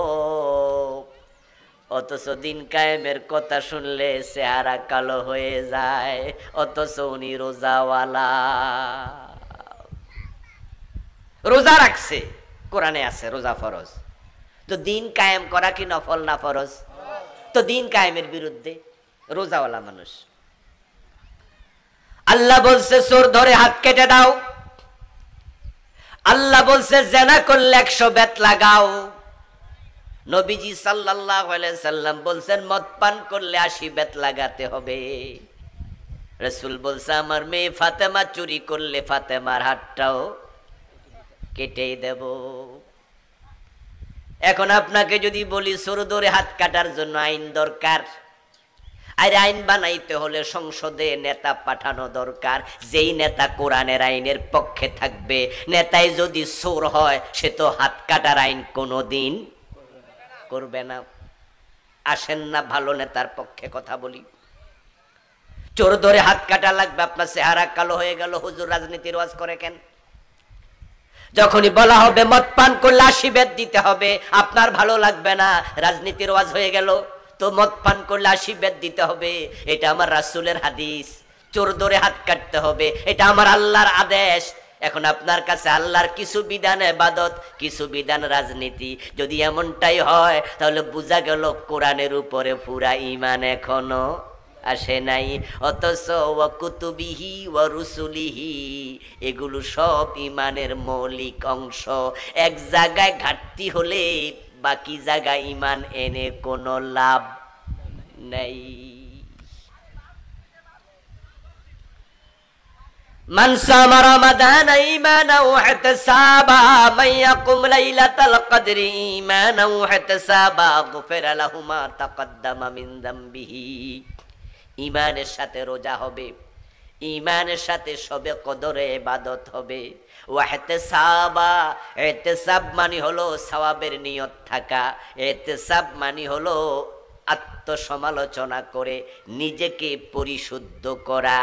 অথচ দিন কায়েমের কথা শুনলে চেহারা কালো হয়ে যায়, অথচ উনি রোজাওয়ালা, রোজা রাখছে, কোরআনে আছে রোজা ফরজ। তো দিন কায়েম করা কি নফল না ফরজ? তো দিন কায়েমের বিরুদ্ধে রোজাওয়ালা মানুষ। আল্লাহ বলছে চোর ধরে হাত কেটে দাও, আল্লাহ বলছে জেনা করলে 100 বেত লাগাও। নবীজি সাল্লাল্লাহু আলাইহি সাল্লাম বলছেন মদ পান করলে 80 বেত লাগাতে হবে। রাসূল বলছে আমার মেয়ে ফাতেমা চুরি করলে ফাতেমার হাতটাও কেটে দেব। এখন আপনাকে যদি বলি চোর ধরে হাত কাটার জন্য আইন দরকার, আর আইন বানাইতে হলে সংসদে নেতা পাঠানো দরকার। যেই নেতা কোরআনের আইনের পক্ষে থাকবে, নেতাই যদি চোর হয় সে তো হাত কাটার আইন কোনোদিন করবে না। আসেন না ভালো নেতার পক্ষে কথা বলি। চোর ধরে হাত কাটা লাগবে, আপনার চেহারা কালো হয়ে গেল, হুজুর রাজনীতির ওয়াজ করে কেন? যখনই বলা হবে মদ পান করলে 80 বেত দিতে হবে, আপনার ভালো লাগবে না, রাজনীতির ওয়াজ হয়ে গেল। তো মদ পান করলে 80 বেত দিতে হবে, এটা আমার রাসূলের হাদিস। চোর ধরে হাত কাটতে হবে, এটা আমার আল্লাহর আদেশ। এখন আপনার কাছে আল্লাহর কিছু বিধান ইবাদত, কিছু বিধান রাজনীতি। যদি এমনটাই হয় তাহলে বোঝা গেল কোরআনের উপরে পুরা ঈমান এখনো আসে নাই। অথচ ওয়া কুতুবিহি ওয়া রুসুলিহি এগুলো সব ঈমানের মৌলিক অংশ। এক জায়গায় ঘাটতি হলে বাকি জায়গায় ঈমান এনে কোনো লাভ নাই। মান সামা রমাদান ঈমানান ওয়া ইহতিসাবা মান ইয়াকুম লাইলাতাল কদরি ঈমানান ওয়া ইহতিসাবা গুফিরা লাহু মা তাকদ্দামা মিন যামবিহি। ঈমানের সাথে রোজা হবে, ঈমানের সাথে শবে কদরে ইবাদত হবে। ওয়া ইহতিসাবা, ইহতিসাব মানে হলো সওয়াবের নিয়ত থাকা। ইহতিসাব মানে হলো আত্মসমালোচনা করে নিজেকে পরিশুদ্ধ করা,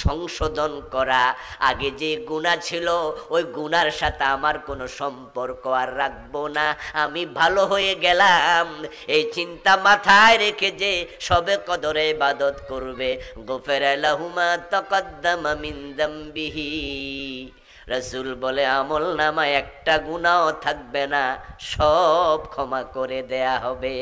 সংশোধন করা। আগে যে গুনাহ ছিল ওই গুনার সাথে আমার কোনো সম্পর্ক আর রাখবো না, আমি ভালো হয়ে গেলাম। এই চিন্তা মাথায় রেখে যে শবে কদরে ইবাদত করবে, গুফিরা লাহু মা তাকদ্দামা মিন যামবিহি। রাসূল বলে আমল নামায় একটা গুনাহও থাকবে না, সব ক্ষমা করে দেয়া হবে।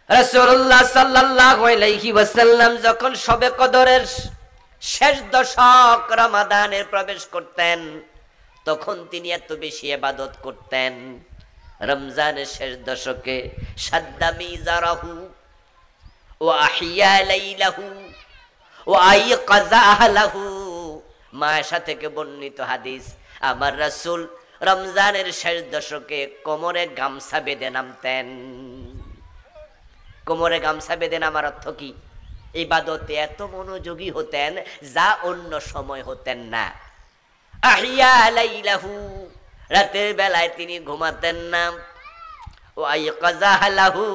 রাসূলুল্লাহ সাল্লাল্লাহু আলাইহি ওয়াসাল্লাম যখন শবে কদরের শেষ দশক রমাদানের প্রবেশ করতেন, তখন তিনি এত বেশি ইবাদত করতেন। রমজানের শেষ দশকে শাদ্দা মিজারাহু ওয়া আহিয়া লাইলাহু ওয়া আইকাযা আহলাহু। মায়েশা থেকে বর্ণিত হাদিস, আমার রাসূল রমজানের শেষ দশকে কোমরে গামছা বেঁধে নামতেন। কোমরে গামছা বেঁধে নামার অর্থ কি? ইবাদতে এত মনোযোগী হতেন যা অন্য সময় হতেন না। আহিয়া লাইলাহু, রাতের বেলায় তিনি ঘুমাতেন না। ওয়া আইকাযা আহলাহু,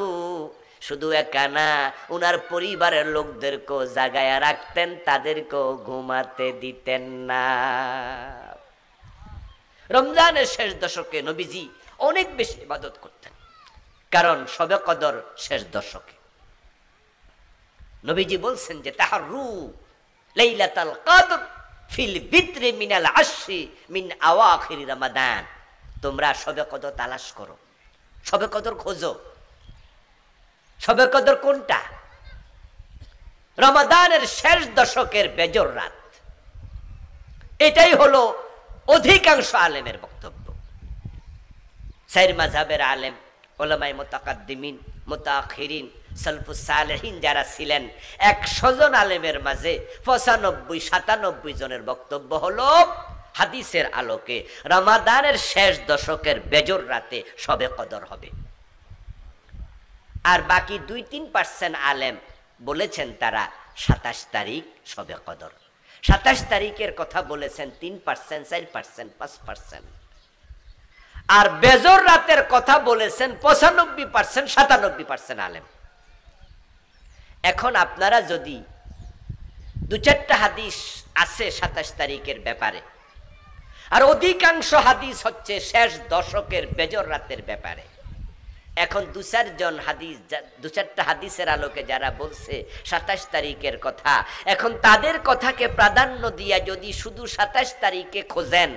শুধু একা না, উনার পরিবারের লোকদেরকেও জাগায়া রাখতেন, তাদেরকেও ঘুমাতে দিতেন না। রমজানের শেষ দশকে নবীজি অনেক বেশি ইবাদত করতেন, কারণ শবে কদর শেষ দশকে। নবীজি বলছেন যে তাহাররু লাইলাতাল কদর ফিল বিত্রি মিনাল আশরি মিন আওয়াখির রমাদান। তোমরা শবে কদর তালাশ করো, শবে কদর খোঁজো। শবে কদর কোনটা? রমাদানের শেষ দশকের বেজর রাত। এটাই হলো অধিকাংশ আলেমের বক্তব্য। চার মাযহাবের আলেম, উলামায়ে মুতাকাদ্দিমিন, মুতাআখিরিন, সালফুস সালেহিন যারা ছিলেন, 100 জন আলেমের মাঝে 95-97 জনের বক্তব্য হলো হাদিসের আলোকে রমাদানের শেষ দশকের বেজর রাতে শবে কদর হবে। আর বাকি 2-3% আলেম বলেছেন তারা 27 তারিখ শবে কদর। 27 তারিখের কথা বলেছেন 3%, 4%, 5%। আর বেজর রাতের কথা বলেছেন 95%, 97% আলেম। এখন আপনারা যদি 2-4টা হাদিস আছে 27 তারিখের ব্যাপারে, আর অধিকাংশ হাদিস হচ্ছে শেষ দশকের বেজর রাতের ব্যাপারে, এখন দু চারটা হাদিসের আলোকে যারা বলছে 27 তারিখের কথা, এখন তাদের কথাকে প্রাধান্য দিয়া যদি শুধু 27 তারিখে খোঁজেন,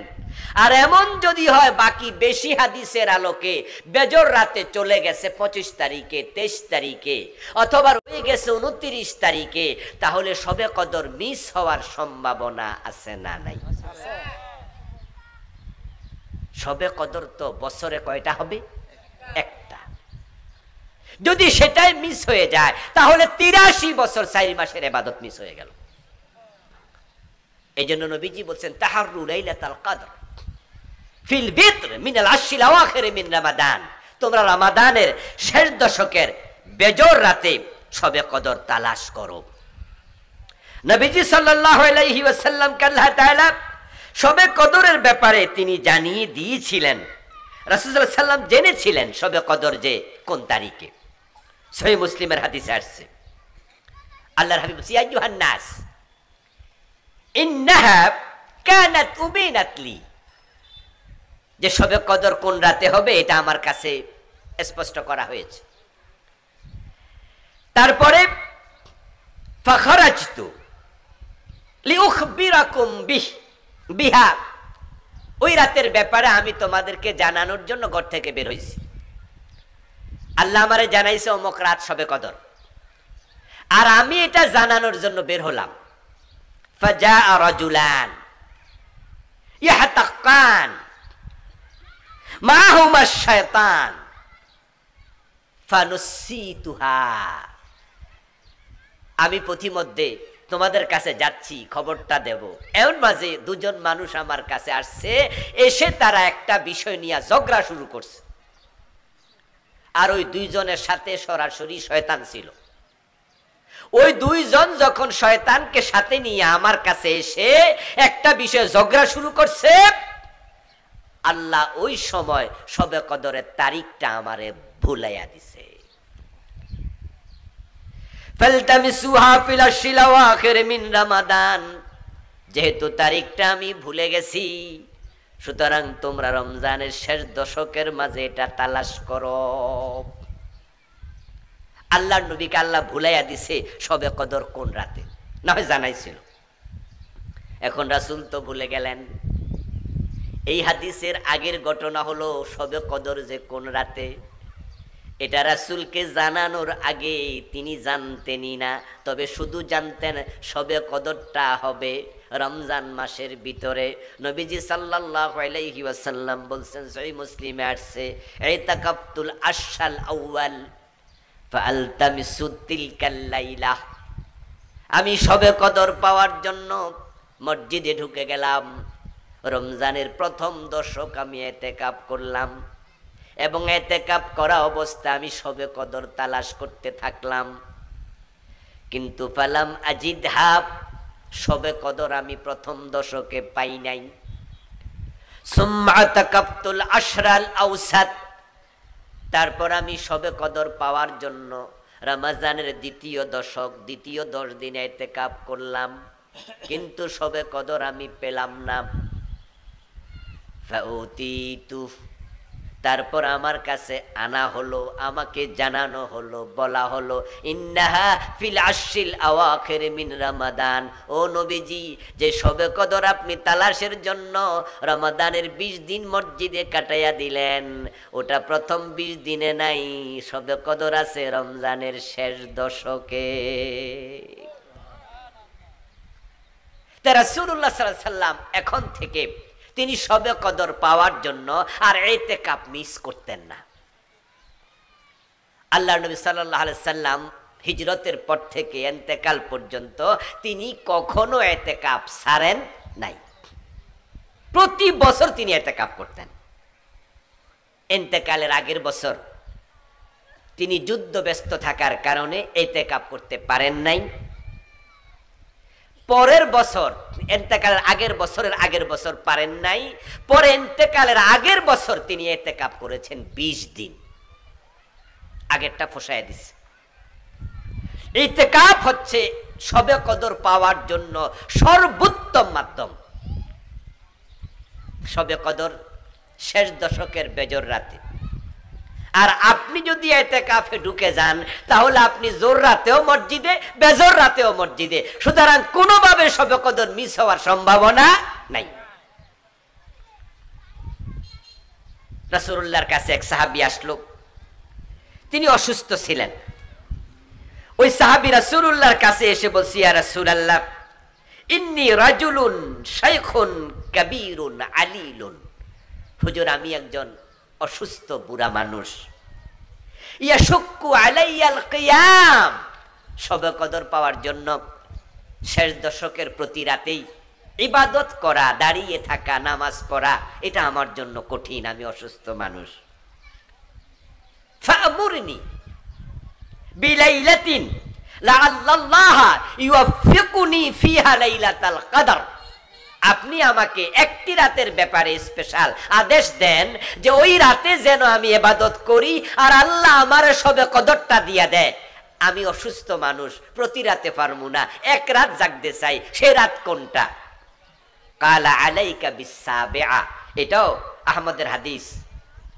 আর এমন যদি হয় বাকি বেশি হাদিসের আলোকে বেজর রাতে চলে গেছে 25 তারিখে, 23 তারিখে, অথবা রয়ে গেছে 29 তারিখে, তাহলে শবে কদর মিস হওয়ার সম্ভাবনা আছে না নাই? শবে কদর তো বছরে কয়টা হবে? একটা। যদি সেটাই মিস হয়ে যায় তাহলে 83 বছর 4 মাসের ইবাদত মিস হয়ে গেল। এই জন্য নবীজি বলছেন তাহাররু লাইলাতুল কদর ফিল বিত্র মিনাল আশরিল আওয়াখির মিন রমাদান, তোমরা রমাদানের শেষ দশকের বেজর রাতে শবে কদর তালাশ করো। নবীজি সাল্লাল্লাহু আলাইহি ওয়াসাল্লামকে আল্লাহ তাআলা শবে কদরের ব্যাপারে তিনি জানিয়ে দিয়েছিলেন। রাসূল সাল্লাল্লাহু আলাইহি ওয়াসাল্লাম জেনেছিলেন শবে কদর যে কোন তারিখে। সহিহ মুসলিমের হাদিসে আসছে, আল্লাহর হাবিব বলেছেন, ইয়া আইয়ুহান নাস ইন্নাহা কানাত উবিনাত লি, যে শবে কদর কোন রাতে হবে এটা আমার কাছে স্পষ্ট করা হয়েছে। তারপরে ফাখারাজতু লিউখবিরাকুম বিহা, ওই রাতের ব্যাপারে আমি তোমাদেরকে জানানোর জন্য ঘর থেকে বের হইছি। আল্লাহ আমারে জানাইছে অমুক রাত শবে কদর, আর আমি এটা জানানোর জন্য বের হলাম। ফাজাআ রাজুলান ইয়াহতাকান মাহুমা শায়তান ফানুসিতুহা, আমি পথিমধ্যে তোমাদের কাছে যাচ্ছি, খবরটা দেব। এমন মাঝে দুজন মানুষ আমার কাছে আসছে, এসে তারা একটা বিষয় নিয়ে ঝগড়া শুরু করছে, আর ওই দুইজনের সাথে সরাসরি শয়তান ছিল। ওই দুইজন যখন শয়তানকে সাথে নিয়ে আমার কাছে এসে একটা বিষয়ে ঝগড়া শুরু করছে, আল্লাহ ওই সময় শবে কদরের তারিখটা আমারে ভুলাইয়া দিছে। ফালতামিসুহা ফিল আশরিল আওয়াখির মিন রমাদান, যেহেতু তারিখটা আমি ভুলে গেছি, সুতরাং তোমরা রমজানের শেষ দশকের মাঝে এটা তালাশ করো। আল্লাহর নবীকে আল্লাহ ভুলাইয়া দিছে শবে কদর কোন রাতে, না হয় জানাইছিল। এখন রাসূল তো ভুলে গেলেন। এই হাদিসের আগের ঘটনা হলো শবে কদর যে কোন রাতে, এটা রাসূলকে জানানোর আগে তিনি জানতেনই না, তবে শুধু জানতেন শবে কদরটা হবে রমজান মাসের ভিতরে। নবীজি সাল্লাল্লাহু আলাইহি ওয়াসাল্লাম বলছেন, সহিহ মুসলিমে আসছে, ইতাকাফতুল আশরাল আউয়াল ফাআলতামিসু তিলকাল লাইলা, আমি শবে কদর পাওয়ার জন্য মসজিদে ঢুকে গেলাম। রমজানের প্রথম দশক আমি ইতিকাফ করলাম, এবং ইতিকাফ করা অবস্থা আমি শবে কদর তালাশ করতে থাকলাম, কিন্তু ফালাম আজিদহা, শবে কদর আমি প্রথম দশকে পাই নাই। সুম্মা তাকাফতুল আশরাল আওসাত, তারপর আমি শবে কদর পাওয়ার জন্য রমজানের দ্বিতীয় দশক, দ্বিতীয় 10 দিন ইতিকাফ করলাম, কিন্তু শবে কদর আমি পেলাম না। ফাউতিতু, তারপর আমার কাছে আনা হলো, আমাকে জানানো হলো, বলা হলো, ইন্নাহা ফিল আশরিল আওয়াখির মিন রমাদান, ও নবীজি, যে শবে কদর আপনি তালাশের জন্য রমাদানের 20 দিন মসজিদে কাটাইয়া দিলেন, ওটা প্রথম 20 দিনে নাই, শবে কদর আছে রমজানের শেষ দশকে। তা রাসূলুল্লাহ সাল্লাল্লাহু আলাইহি ওয়াসাল্লাম এখন থেকে তিনি শবে কদর পাওয়ার জন্য আর ইতিকাফ মিস করতেন না। আল্লাহর নবী সাল্লাল্লাহু আলাইহি সাল্লাম হিজরতের পর থেকে ইন্তেকাল পর্যন্ত তিনি কখনো ইতিকাফ ছাড়েন নাই। প্রতি বছর তিনি ইতিকাফ করতেন। ইন্তেকালের আগের বছর তিনি যুদ্ধ ব্যস্ত থাকার কারণে ইতিকাফ করতে পারেন নাই। পরের বছর, ইন্তেকালের আগের বছর পারেন নাই। পরে ইন্তেকালের আগের বছর তিনি ইতিকাফ করেছেন 20 দিন। আগেরটা ফসায় দিছে। ইতিকাফ হচ্ছে শবে কদর পাওয়ার জন্য সর্বোত্তম মাধ্যম। শবে কদর শেষ দশকের বেজর রাতে আর আপনি যদি ইতিকাফে ঢুকে যান তাহলে আপনি জোর রাতেও মসজিদে, বেজোর রাতেও মসজিদে, সুতরাং কোনোভাবে শবে কদর মিস হওয়ার সম্ভাবনা নাই। রাসূলুল্লাহর কাছে এক সাহাবী আসলো, তিনি অসুস্থ ছিলেন। ওই সাহাবী রাসূলুল্লাহর কাছে এসে বলছে, ইয়া রাসূলুল্লাহ, ইন্নী রাজুলুন শাইখুন কাবীরুন আলীলুন। হুজুর, আমি একজন অসুস্থ বুড়া মানুষ। ইয়াশুক্কু আলাইয়াল কিয়াম, শবে কদর পাওয়ার জন্য শেষ দশকের প্রতি রাতেই ইবাদত করা, দাঁড়িয়ে থাকা, নামাজ পড়া, এটা আমার জন্য কঠিন, আমি অসুস্থ মানুষ। ফা'মুরনি বিলাইলাতিন লাআল্লাল্লাহা ইউওয়াফিকুনি ফিহা লাইলাতাল কদর। আপনি আমাকে একটি রাতের ব্যাপারে স্পেশাল আদেশ দেন যে ওই রাতে যেন আমি ইবাদত করি আর আল্লাহ আমার শবে কদরটা দিয়া দেয়। আমি অসুস্থ মানুষ, প্রতি রাতে পারমু না, এক রাত জাগতে চাই, সে রাত কোনটা? কালা আলাইকা বিসাবিআ। এটাও আহমদের হাদিস,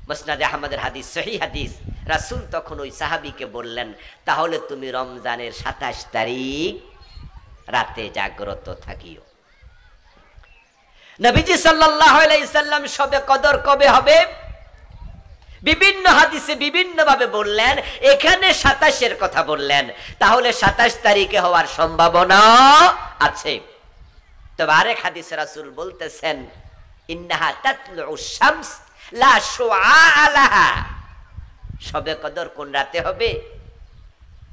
মুসনাদে আহমদের হাদিস, সহিহ হাদিস। রাসূল তখন ওই সাহাবীকে বললেন, তাহলে তুমি রমজানের 27 তারিখ রাতে জাগ্রত থাকিও। নবীজি সাল্লাল্লাহু আলাইহি সাল্লাম শবে কদর কবে হবে বিভিন্ন হাদিসে বিভিন্ন ভাবে বললেন, এখানে 27 কথা বললেন, তাহলে 27 তারিখে হওয়ার সম্ভাবনা আছে। তবে আরেক হাদিসে রাসূল বলতেছেন, ইন্নাহা তাতলুউশ শামস লা শুআআ লাহা। শবে কদর কোন রাতে হবে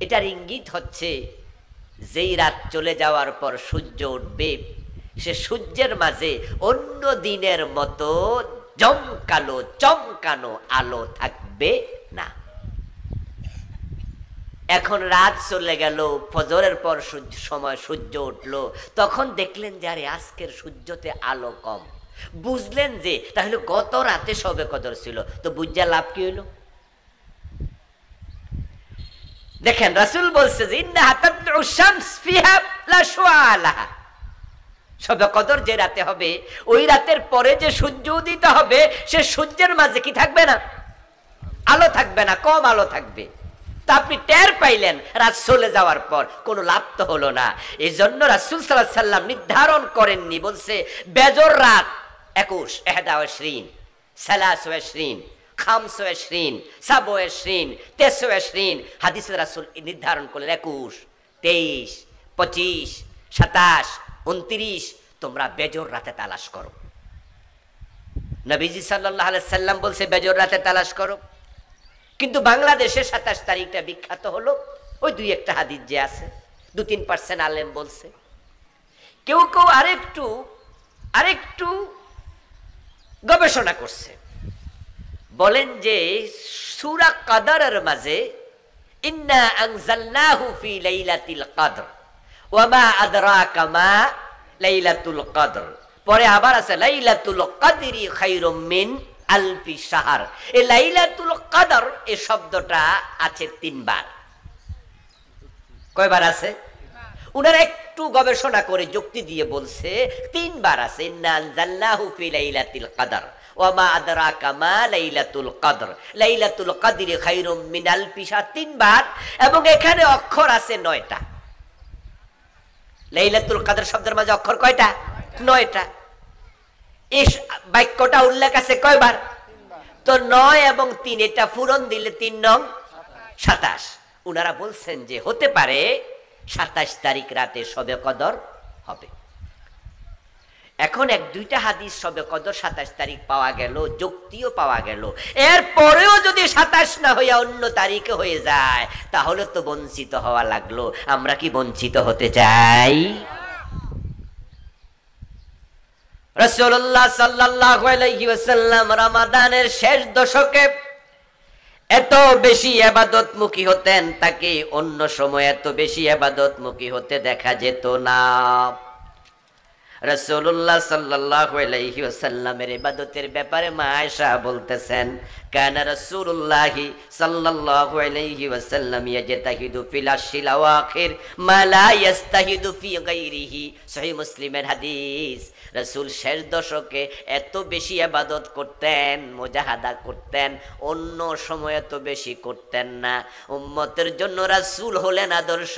এটার ইঙ্গিত হচ্ছে যেই রাত চলে যাওয়ার পর সূর্য উঠবে, সে সূর্যের মাঝে অন্য দিনের মতো জমকালো চমকানো আলো থাকবে না। এখন রাত চলে গেল, ফজরের পর সময় সূর্য উঠলো, তখন দেখলেন যে আরে আজকের সূর্যতে আলো কম। বুঝলেন যে তাহলে গত রাতে শবে কদর ছিল, তো বুঝা লাভ কি হইল? দেখেন রাসূল বলছে যে ইন্নাহা তাতলুউশ শামস ফিহা লা শুআআ লাহা। শবে কদর যে রাতে হবে, ওই রাতের পরে যে সূর্য উদিত হবে, সে সূর্যের মাঝে কি থাকবে না? আলো থাকবে না, কম আলো থাকবে। তা আপনি টের পাইলেন রাত চলে যাওয়ার পর, কোনো লাভ তো হলো না। এই জন্য রাসূল সাল্লাল্লাহু আলাইহি সাল্লাম নির্ধারণ করেননি, বলছে বেজর রাত 21, 21, 23, 25, 27, 23। হাদিসে রাসূল নির্ধারণ করলেন 21, 23, 25, 27, 29 তোমরা বেজর রাতে তালাশ করো। নবীজি সাল্লাল্লাহু আলাইহি সাল্লাম বলছে বেজর রাতে তালাশ করো, কিন্তু বাংলাদেশে 27 তারিখটা বিখ্যাত হলো ওই দুই একটা হাদিস যে আছে, 2-3% আলেম বলছে। কেউ কেউ আরেকটু গবেষণা করছে, বলেন যে সূরা কদরের মাঝে ইন্না আনজালনাহু ফি লাইলাতিল কদর ওয়া মা আদরাকা মা লাইলাতুল কদর, পরে আবার আছে লাইলাতুল কদরি খায়রুম মিন আলফি শাহর। এই লাইলাতুল কদর এই শব্দটা আছে 3 বার। কয়বার আছে? উনারা একটু গবেষণা করে যুক্তি দিয়ে বলছে 3 বার আছে। ইন্না আনজালনাহু ফি লাইলাতিল কদর ওয়া মা আদরাকা মা লাইলাতুল কদর, লাইলাতুল কদরি খায়রুম মিন আলফি শাহর 3 বার, এবং এখানে অক্ষর আছে 9টা। লাইলাতুল কদর শব্দের মাঝে অক্ষর কয়টা? 9টা। এই বাক্যটা উল্লেখ আছে কয়বার? তো 9 এবং 3 এটা পূরণ দিলে 3 নং 27। উনারা বলছেন যে হতে পারে 27 তারিখ রাতে শবে কদর হবে। এখন 1-2টা হাদিস শবে কদর 27 তারিখ পাওয়া গেল, যুক্তিও পাওয়া গেল, এরপরেও যদি 27 না হইয়া অন্য তারিখে হয়ে যায় তাহলে তো বঞ্চিত হওয়া লাগলো। আমরা কি বঞ্চিত হতে চাই? রাসূলুল্লাহ সাল্লাল্লাহু আলাইহি ওয়াসাল্লাম রমাদানের শেষ দশকে এত বেশি ইবাদতমুখী হতেন, তাকে অন্য সময় এত বেশি ইবাদতমুখী হতে দেখা যেত না। রাসূলুল্লাহ সাল্লাল্লাহু আলাইহি ওয়াসাল্লামের ইবাদতের ব্যাপারে মা আয়েশা বলতেছেন, কানা রাসূলুল্লাহি সাল্লাল্লাহু আলাইহি ওয়াসাল্লাম ইয়াজতাহিদু ফিল আশরিল আওয়াখির মা লা ইস্তাহিদু ফি গায়রিহি। সহিহ মুসলিমের হাদিস। রাসূল শেষ দশকে এত বেশি ইবাদত করতেন, মুজাহাদা করতেন, অন্য সময় এত বেশি করতেন না। উম্মতের জন্য রাসূল হলেন আদর্শ,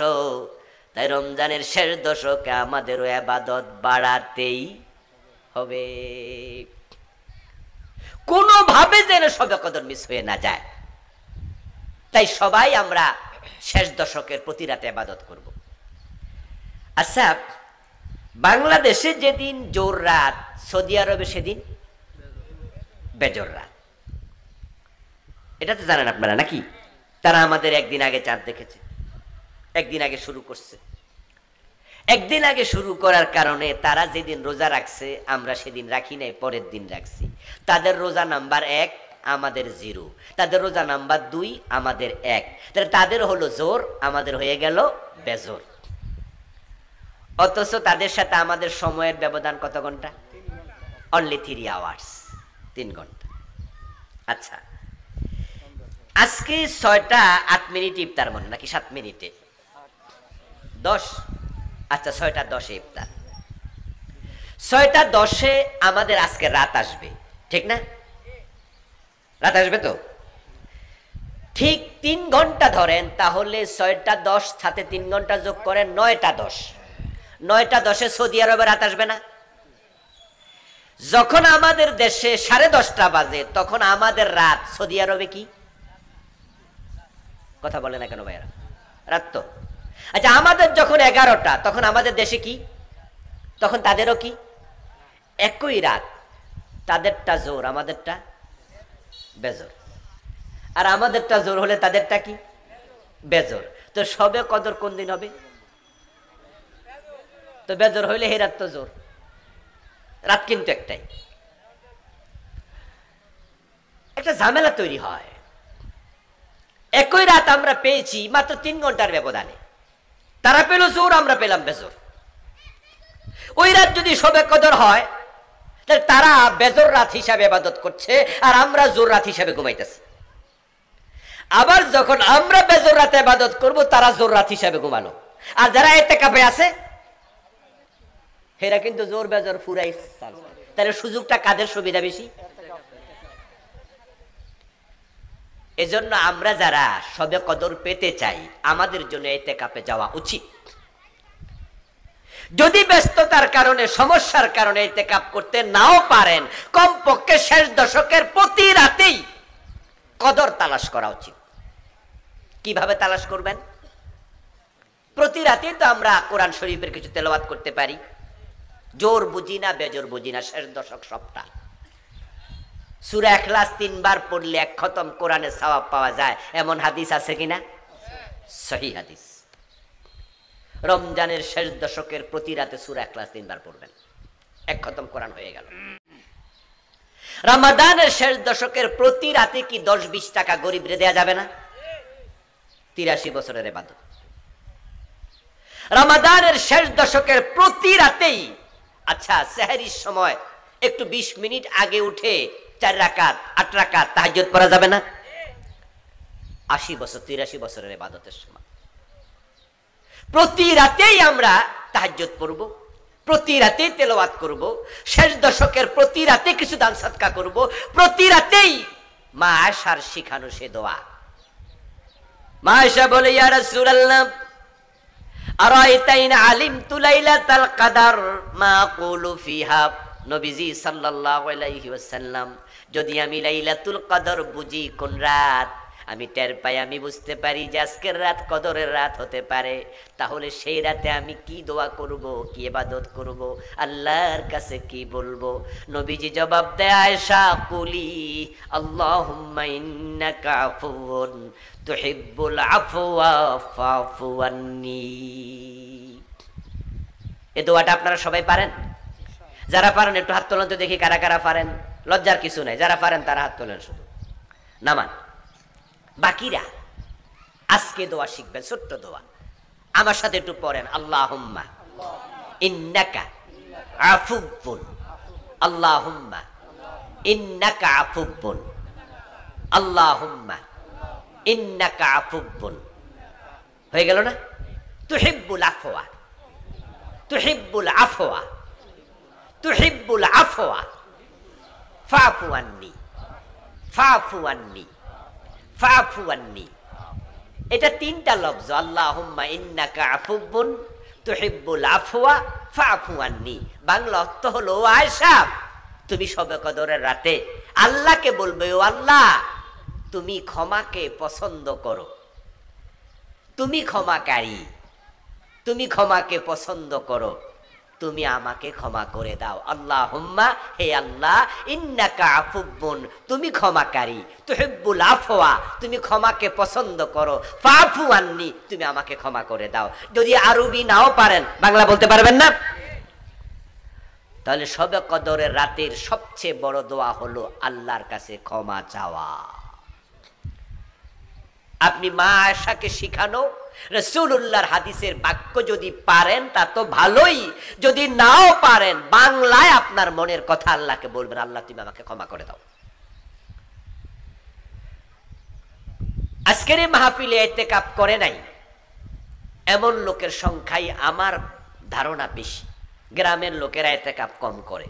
তাই রমজানের শেষ দশকে আমাদেরও ইবাদত বাড়াতেই হবে, কোনোভাবে যেন শবে কদর মিস হয়ে না যায়। তাই সবাই আমরা শেষ দশকের প্রতি রাতে ইবাদত করব। আচ্ছা, বাংলাদেশে যেদিন জোর রাত, সৌদি আরবে সেদিন বেজোর রাত, এটা তো জানেন আপনারা নাকি? তারা আমাদের একদিন আগে চাঁদ দেখেছে, একদিন আগে শুরু করছে। একদিন আগে শুরু করার কারণে তারা যেদিন রোজা রাখছে আমরা সেদিন রাখি নাই, পরের দিন রাখছি। তাদের রোজা নাম্বার 1, আমাদের 0। তাদের রোজা নাম্বার 2, আমাদের 1। তাহলে তাদের হলো জোর, আমাদের হয়ে গেল বেজোর। অথচ তাদের সাথে আমাদের সময়ের ব্যবধান কত ঘন্টা? অনলি 3 আওয়ার্স, 3 ঘন্টা। আচ্ছা, আজকে 6টা 8 মিনিট ইফতার মনে নাকি 7 মিনিটে 10? আচ্ছা, 6টা 10-এ ইফতার। 6টা 10-এ আমাদের আজকে রাত আসবে, ঠিক না? রাত আসবে তো? ঠিক 3 ঘন্টা ধরেন, তাহলে 6টা 10 সাথে 3 ঘন্টা যোগ করেন 9টা 10। 9টা 10-এ সৌদি আরবে রাত আসবে না? যখন আমাদের দেশে 10:30টা বাজে তখন আমাদের রাত, সৌদি আরবে কি? কথা বলে না কেন ভাইরা? রাত তো। আচ্ছা, আমাদের যখন 11টা তখন আমাদের দেশে কি? তখন তাদেরও কি? একই রাত। তাদেরটা জোর, আমাদেরটা বেজোর। আর আমাদেরটা জোর হলে তাদেরটা কি? বেজোর। তো শবে কদর কোন দিন হবে? তো বেজোর হইলে হে রাত তো জোর, রাত কিন্তু একটাই। একটা ঝামেলা তৈরি হয়। একই রাত আমরা পেয়েছি মাত্র 3 ঘন্টার ব্যবধানে। তারা পেল জোর, আমরা পেলাম বেজোর। ওই রাত যদি শবে কদর হয় তাহলে তারা বেজোর রাত হিসাবে ইবাদত করছে আর আমরা জোর রাত হিসাবে ঘুমাইতেছি। আবার যখন আমরা বেজোর রাতে ইবাদত করব তারা জোর রাত হিসাবে ঘুমালো। আর যারা ইতিকাফে আছে এরা কিন্তু জোর বেজোর ফুরাই। তাহলে সুযোগটা কাদের সুবিধা বেশি? এজন্য আমরা যারা শবে কদর পেতে চাই আমাদের জন্য ইতিকাফে যাওয়া উচিত। যদি ব্যস্ততার কারণে, সমস্যার কারণে ইতিকাফ করতে নাও পারেন, কমপক্ষে শেষ দশকের প্রতি রাতেই কদর তালাশ করা উচিত। কিভাবে তালাশ করবেন? প্রতি রাতেই তো আমরা কোরআন শরীফের কিছু তেলাওয়াত করতে পারি। জোর বুঝি না, বেজোর বুঝি না, শেষ দশক সবটা। সূরা ইখলাস 3 বার পড়লে 1 খতম কোরআনের সওয়াব পাওয়া যায়, এমন হাদিস আছে কিনা? সহিহ হাদিস। রমজানের শেষ দশকের প্রতি রাতে সূরা ইখলাস 3 বার পড়বেন, 1 খতম কোরআন হয়ে গেল। রমাদানের শেষ দশকের প্রতি রাতে কি 10-20 টাকা গরিবরে দেয়া যাবে না? 83 বছরের ইবাদত। রমাদানের শেষ দশকের প্রতি রাতেই, আচ্ছা, সেহরির সময় একটু 20 মিনিট আগে উঠে 4 রাকাত 8 রাকাত তাহাজ্জুদ পড়া যাবে না? 80 বছর 83 বছরের ইবাদতের সময় প্রতি রাতেই আমরা তাহাজ্জুদ পড়ব, প্রতি রাতেই তেলাওয়াত করব, শেষ দশকের প্রতি রাতে কিছু দান সদকা করব, প্রতি রাতেই মা আয়েশার শিখানো সে দোয়া। মা আয়েশা বলে, ইয়া রাসূলুল্লাহ আরাইতাইন আলিমতু লাইলাতাল কদর মা আকুলু ফিহা। নবীজি সাল্লাল্লাহু আলাইহি ওয়াসাল্লাম, যদি আমি লাইলাতুল কদর বুঝি কোন রাত, আমি টের পাই, আমি বুঝতে পারি যে আজকের রাত কদরের রাত হতে পারে, তাহলে সেই রাতে আমি কি দোয়া করব, কি ইবাদত করব, আল্লাহর কাছে কি বলবো? নবীজি জবাব দেয়, আয়েশা কুলি আল্লাহুম্মা ইন্নাকা আফুউন তুহিব্বুল আফওয়া ফাফু আন্নী। এই দোয়াটা আপনারা সবাই পারেন? যারা পারেন একটু হাত তোলেন তো দেখি, কারা কারা পারেন। লজ্জার কিছু নাই, যারা পারেন তারা হাত তোলেন শুধু, নামান। বাকিরা আজকে দোয়া শিখবেন, ছোট্ট দোয়া, আমার সাথে একটু পড়েন। আল্লাহুম্মা ইন্নাকা আফুউন, আল্লাহুম্মা ইন্নাকা আফুউন, আল্লাহুম্মা ইন্নাকা আফুউন। হয়ে গেল না? তুহিব্বুল আফওয়া, তুহিব্বুল আফওয়া, তুহিব্বুল আফওয়া ফাফু আন্নি, ফাফু আন্নি, ফাফু আন্নি। এটা তিনটা লফজ। আল্লাহুম্মা ইন্নাকা আফুবুন তুহিব্বুল আফওয়া ফাফু আন্নি। বাংলা অর্থ হলো, ও আয়েশা, তুমি শবে কদরের রাতে আল্লাহকে বলবে, ও আল্লাহ, তুমি ক্ষমাকে পছন্দ করো, তুমি ক্ষমাকারী, তুমি ক্ষমাকে পছন্দ করো, তুমি আমাকে ক্ষমা করে দাও। আল্লাহুম্মা, হে আল্লাহ, ইন্নাকা আফুবুন, তুমি ক্ষমাকারী, তুহিব্বুল আফওয়া, তুমি ক্ষমাকে পছন্দ করো, ফাফু আন্নি, তুমি আমাকে ক্ষমা করে দাও। যদি আরবি নাও পারেন, বাংলা বলতে পারবেন না, তাহলে শবে কদরের রাতের সবচেয়ে বড় দোয়া হলো আল্লাহর কাছে ক্ষমা চাওয়া। আপনি মা আয়েশাকে শিখানো রাসূলুল্লাহর হাদিসের বাক্য যদি পারেন তা তো ভালোই, যদি নাও পারেন বাংলায় আপনার মনের কথা আল্লাহকে বলবেন, আল্লাহ তুমি আমাকে ক্ষমা করে দাও। আজকের এই মাহফিলে ইতিকাফ করে নাই এমন লোকের সংখ্যাই আমার ধারণা বেশি। গ্রামের লোকেরা ইতিকাফ কম করে,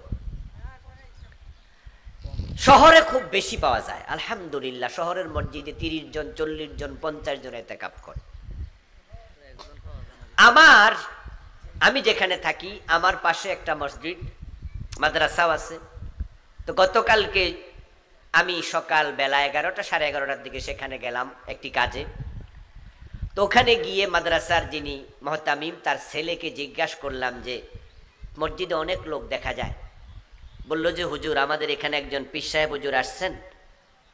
শহরে খুব বেশি পাওয়া যায়। আলহামদুলিল্লাহ, শহরের মসজিদে 30 জন, 40 জন, 50 জন ইতিকাফ করে। আমি যেখানে থাকি আমার পাশে একটা মসজিদ মাদ্রাসাও আছে। তো গতকালকে আমি সকাল বেলা 11টা সাড়ে 11টার দিকে সেখানে গেলাম একটি কাজে। তো ওখানে গিয়ে মাদ্রাসার যিনি মহতামিম তার ছেলেকে জিজ্ঞাসা করলাম যে মসজিদে অনেক লোক দেখা যায়। বলল যে হুজুর, আমাদের এখানে একজন পীর সাহেব হুজুর আসছেন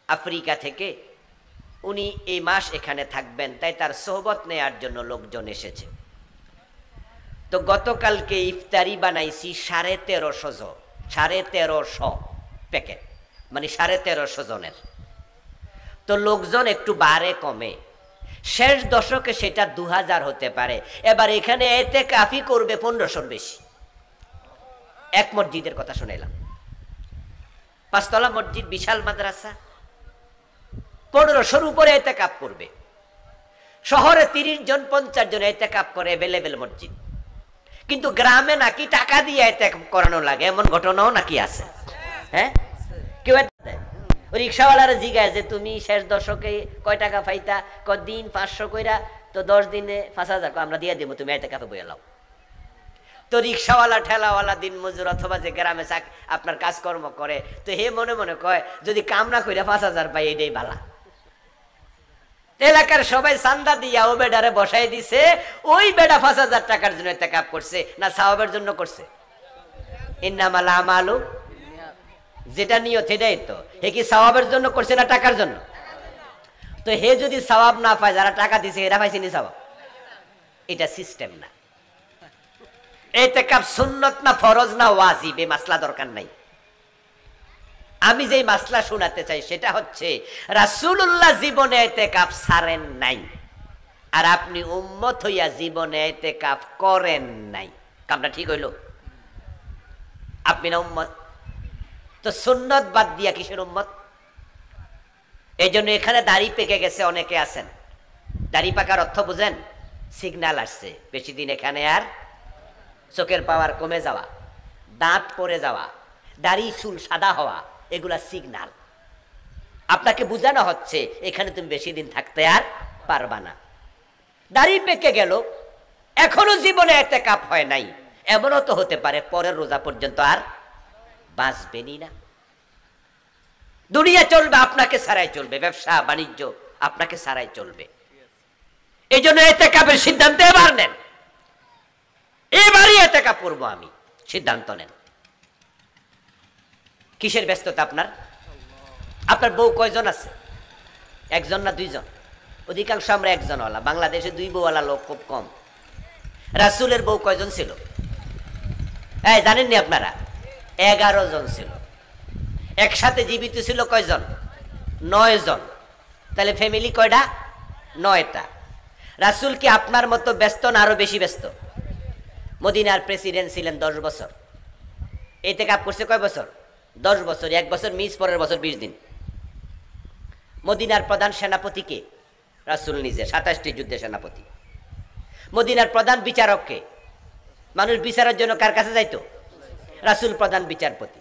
আফ্রিকা থেকে, উনি এই মাস এখানে থাকবেন, তাই তার সোহবত নেয়ার জন্য লোকজন এসেছে। তো গতকালকে ইফতারি বানাইছি 1350 প্যাকেট, মানে 1350 জনের। তো লোকজন একটু বাড়ে কমে, শেষ দশকে সেটা 2000 হতে পারে। এবার এখানে ইতিকাফি করবে 1500 বেশি। এক মসজিদের কথা শুনাইলাম, 5 তলা মসজিদ, বিশাল মাদ্রাসা, 1500-র উপরে ইতিকাফ করবে। শহরে 30 জন 50 জন ইতিকাফ করে, অ্যাভেলেবেল মসজিদ। কিন্তু গ্রামে নাকি টাকা দিয়ে ইতিকাফ করানো লাগে, এমন ঘটনাও নাকি আছে। হ্যাঁ, কেউ রিক্সাওয়ালারা জিজ্ঞাসা যে তুমি শেষ দশকে কয় টাকা পাইতা? দিন 500 কইরা, তো 10 দিনে 5000, আমরা দিয়ে দেবো, তুমি ইতিকাফে বইয়া লাও। তো রিক্সাওয়ালা, ঠেলাওয়ালা, দিন মজুর অথবা যে গ্রামে আপনার কাজকর্ম করে, তো হে মনে মনে কয় যদি কাম না কইরা 5000 পাই এটাই ভালা। এলাকার সবাই চান্দা দিয়া ও বেডারে বসাই দিছে। ওই বেডা 5000 টাকার জন্য ইতিকাফ করছে না সওয়াবের জন্য করছে? ইন্নামাল আমালু, যেটা নিয়ত সেটাই তো। হে কি সওয়াবের জন্য করছে না টাকার জন্য? তো হে যদি সওয়াব না পায়, যারা টাকা দিছে এরা পাইছে নি সওয়াব? এটা সিস্টেম না। ইতিকাফ সুন্নত না ফরজ না ওয়াজিব, এই মাসলা দরকার নাই। আমি যেই মাসলা শোনাতে চাই সেটা হচ্ছে রাসূলুল্লাহ জীবনে ইতিকাফ ছাড়েন নাই, আর আপনি উম্মত হইয়া জীবনে ইতিকাফ করেন নাই। কামটা ঠিক হইল? আপনি না উম্মত, তো সুন্নত বাদ দিয়া কিসের উম্মত? এই জন্য এখানে দাড়ি পেকে গেছে অনেকে আছেন। দাড়ি পাকার অর্থ বুঝেন? সিগন্যাল আসছে, বেশি দিন এখানে আর চোখের পাওয়ার কমে যাওয়া, দাঁত পড়ে যাওয়া, দাড়ি চুল সাদা হওয়া, এগুলা সিগন্যাল। আপনাকে বোঝানো হচ্ছে এখানে তুমি বেশি দিন থাকতে আর পারবা না। দাড়ি পেকে গেল, এখনো জীবনে ইতিকাফ হয় নাই, এমনও তো হতে পারে পরের রোজা পর্যন্ত আর বাঁচবেনই না। দুনিয়া চলবে, আপনাকে ছাড়াই চলবে, ব্যবসা বাণিজ্য আপনাকে ছাড়াই চলবে। এই জন্য ইতিকাফের সিদ্ধান্ত এবার নেন, এবারই ইতিকাফ করবো আমি, সিদ্ধান্ত নেন। কিসের ব্যস্ততা আপনার? আপনার বউ কয়জন আছে? একজন না দুইজন? অধিকাংশ আমরা একজনওয়ালা, বাংলাদেশে 2 বউওয়ালা লোক খুব কম। রাসূলের বউ কয়জন ছিল? জানেননি আপনারা? 11 জন ছিল। একসাথে জীবিত ছিল কয়জন? 9 জন। তাহলে ফ্যামিলি কয়টা? 9টা। রাসূল কি আপনার মতো ব্যস্ত না আরো বেশি ব্যস্ত? মদিনার প্রেসিডেন্ট ছিলেন 10 বছর, ইতিকাফ করছে কয় বছর? 10 বছর। 1 বছর মিস, পরের বছর 20 দিন। মদিনার প্রধান সেনাপতি কে? রাসূল নিজে, 27টি যুদ্ধের সেনাপতি। মদিনার প্রধান বিচারক কে? মানুষ বিচারের জন্য কার কাছে যাইতো? রাসূল প্রধান বিচারপতি,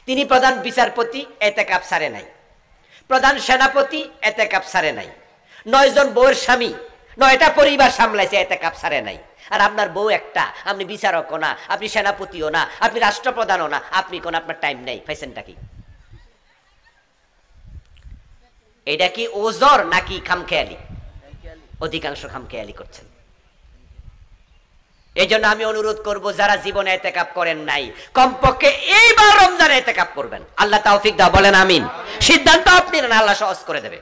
তিনি প্রধান বিচারপতি, এতেকাফ সারে নাই। প্রধান সেনাপতি, এতেকাফ সারে নাই। 9 জন বউয়ের স্বামী, 9টা পরিবার সামলাইছে, এতেকাফ সারে নাই। আর আপনার বউ একটা, আপনি বিচারকও না, আপনি সেনাপতিও না, আপনি রাষ্ট্রপ্রধানও না, আপনি কোন আপনার টাইম নেই, ফাইসেনটা কি? এটা কি ওজর নাকি খামখেয়ালি? অধিকাংশ খামখেয়ালি করছেন। এই জন্য আমি অনুরোধ করব, যারা জীবনে এতেকাফ করেন নাই, কমপক্ষে এইবার রমজানে এতেকাফ করবেন। আল্লাহ তৌফিক দাও, বলেন আমিন। সিদ্ধান্ত আপনি নেন, আল্লাহ সহজ করে দেবে।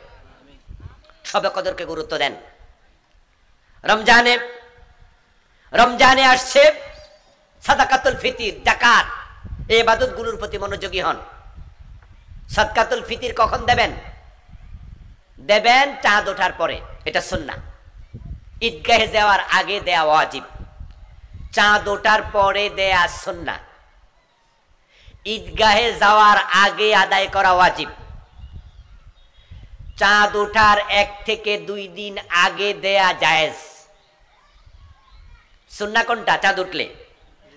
সবে কদরকে গুরুত্ব দেন। রমজানে আসছে সাদাকাতুল ফিতির, যাকাত, এই ইবাদতগুলোর প্রতি মনোযোগী হন। সাদকাতুল ফিতির কখন দেবেন? দেবেন চাঁদ ওঠার পরে, এটা সুন্নাহ। ঈদগাহে যাওয়ার আগে দেয়া ওয়াজিব, চাঁদ ওঠার পরে দেয়া সুন্নাহ। ঈদগাহে যাওয়ার আগে আদায় করা ওয়াজিব, চাঁদ ওঠার 1 থেকে 2 দিন আগে দেয়া জায়েজ। সুন্নাহ কোনটা? চাঁদ উঠলে।